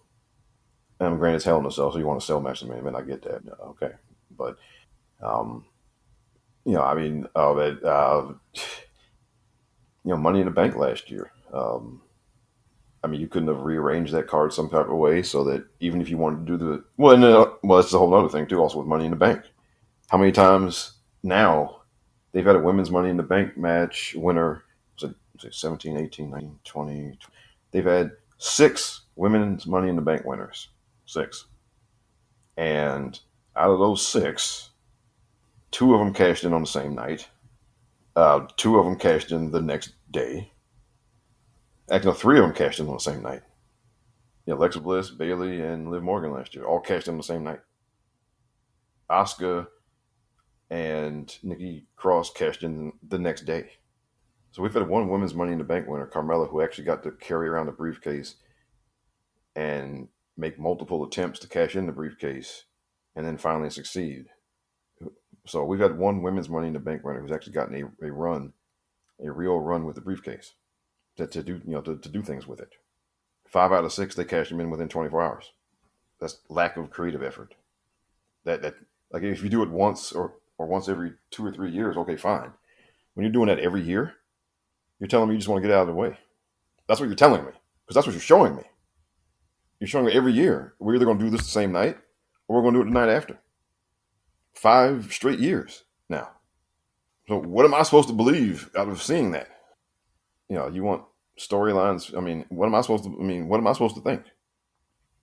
Speaker 6: Granted, it's Hell in a Cell, so you want to sell match the main event. I get that. Okay, but Money in the Bank last year. You couldn't have rearranged that card some type of way so that even if you wanted to do that's a whole other thing too. Also with Money in the Bank, how many times now they've had a women's Money in the Bank match winner? Was it 17, 18, 19, 20? They've had 6 women's Money in the Bank winners. 6. And out of those 6, 2 of them cashed in on the same night. 2 of them cashed in the next day. Actually, no, 3 of them cashed in on the same night. Alexa Bliss, Bayley, and Liv Morgan last year all cashed in on the same night. Asuka and Nikki Cross cashed in the next day. So we've had one women's Money in the Bank winner, Carmella, who actually got to carry around the briefcase and make multiple attempts to cash in the briefcase and then finally succeed. So we've had one women's Money in the Bank winner who's actually gotten a real run with the briefcase to do things with it. 5 out of 6 they cashed them in within 24 hours. That's lack of creative effort. That like if you do it once or once every 2 or 3 years, okay, fine. When you're doing that every year, you're telling me you just want to get out of the way. That's what you're telling me, because that's what you're showing me. You're showing me every year we're either going to do this the same night or we're going to do it the night after. 5 straight years now. So what am I supposed to believe out of seeing that? You want storylines. What am I supposed to think?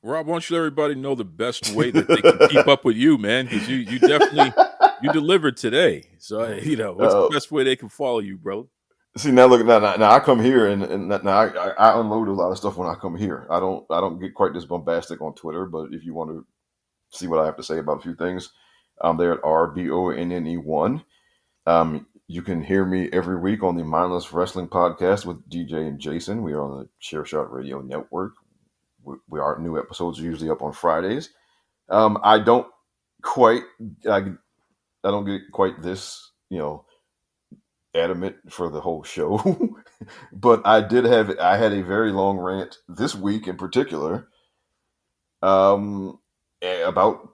Speaker 2: Rob, why don't you let everybody know the best way that they can keep up with you, man? Because you definitely you delivered today. So what's the best way they can follow you, bro?
Speaker 6: See, now look, now I come here and now I unload a lot of stuff when I come here. I don't get quite this bombastic on Twitter, but if you want to see what I have to say about a few things, I'm there at RBONNE1. You can hear me every week on the Mindless Wrestling Podcast with DJ and Jason. We are on the Share Shot Radio Network. Our new episodes are usually up on Fridays. I don't get quite this, adamant for the whole show, but I had a very long rant this week in particular, about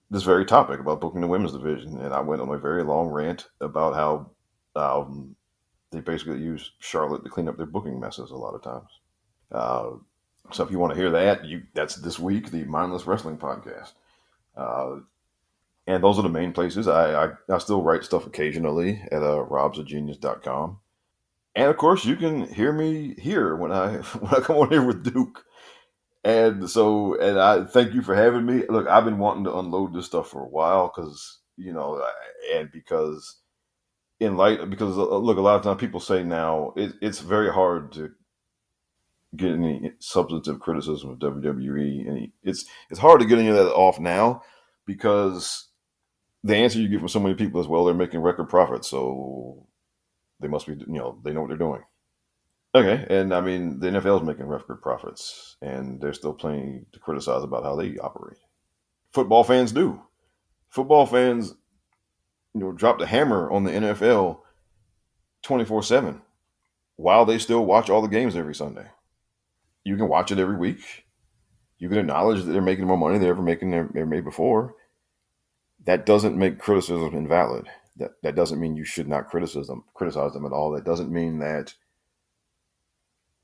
Speaker 6: this very topic about booking the women's division, and I went on a very long rant about how they basically use Charlotte to clean up their booking messes a lot of times. So if you want to hear that, that's this week, the Mindless Wrestling Podcast. And those are the main places. I still write stuff occasionally at robsagenius.com. And of course, you can hear me here when I come on here with Duke. And I thank you for having me. Look, I've been wanting to unload this stuff for a while because in light, because look, a lot of times people say now it's very hard to get any substantive criticism of WWE, and it's hard to get any of that off now because the answer you get from so many people is, well, they're making record profits, so they must be, they know what they're doing. Okay, and I mean the NFL is making record profits, and there's still plenty to criticize about how they operate. Football fans do. Football fans, drop the hammer on the NFL 24/7 while they still watch all the games every Sunday. You can watch it every week. You can acknowledge that they're making more money than they made before. That doesn't make criticism invalid. That doesn't mean you should not criticize them at all. That doesn't mean that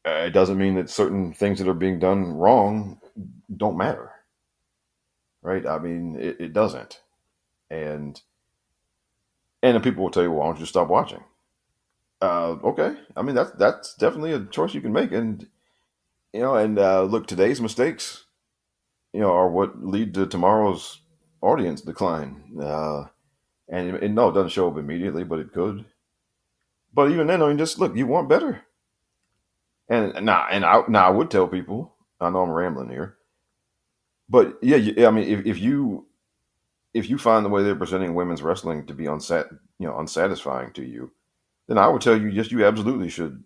Speaker 6: it doesn't mean that certain things that are being done wrong don't matter. Right? I mean, it doesn't. And then people will tell you, well, why don't you stop watching? Okay. I mean, that's definitely a choice you can make. And, look, today's mistakes, are what lead to tomorrow's audience decline. And no, it doesn't show up immediately, but it could. But even then, I mean, just look, you want better. And I would tell people, I know I'm rambling here, but yeah, I mean, if you find the way they're presenting women's wrestling to be unsatisfying to you, then I would tell you, yes, you absolutely should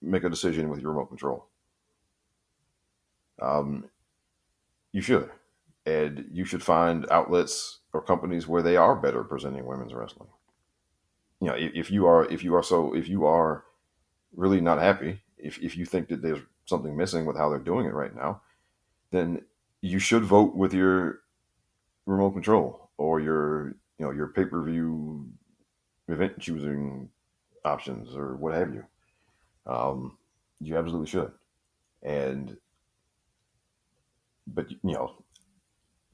Speaker 6: make a decision with your remote control. You should, and you should find outlets or companies where they are better presenting women's wrestling. If you are really not happy, if you think that there's something missing with how they're doing it right now, then you should vote with your remote control or your pay-per-view event choosing options or what have you. You absolutely should. But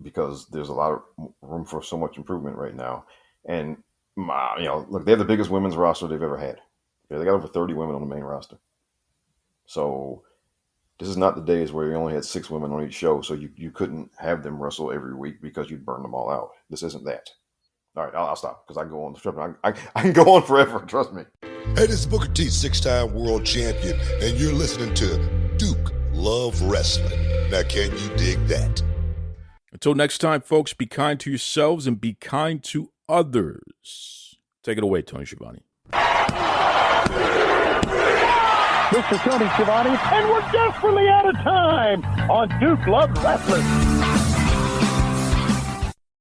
Speaker 6: because there's a lot of room for so much improvement right now. And look, they have the biggest women's roster they've ever had. They got over 30 women on the main roster. So this is not the days where you only had 6 women on each show, so you couldn't have them wrestle every week because you'd burn them all out. This isn't that. All right, I'll stop because I can go on. I can go on forever. Trust me.
Speaker 4: Hey, this is Booker T, 6-time world champion, and you're listening to Duke Love Wrestling. Now, can you dig that?
Speaker 2: Until next time, folks, be kind to yourselves and be kind to others. Take it away, Tony Schiavone.
Speaker 7: Mr. Tony Schiavone, and we're desperately out of time on Duke Love Wrestling.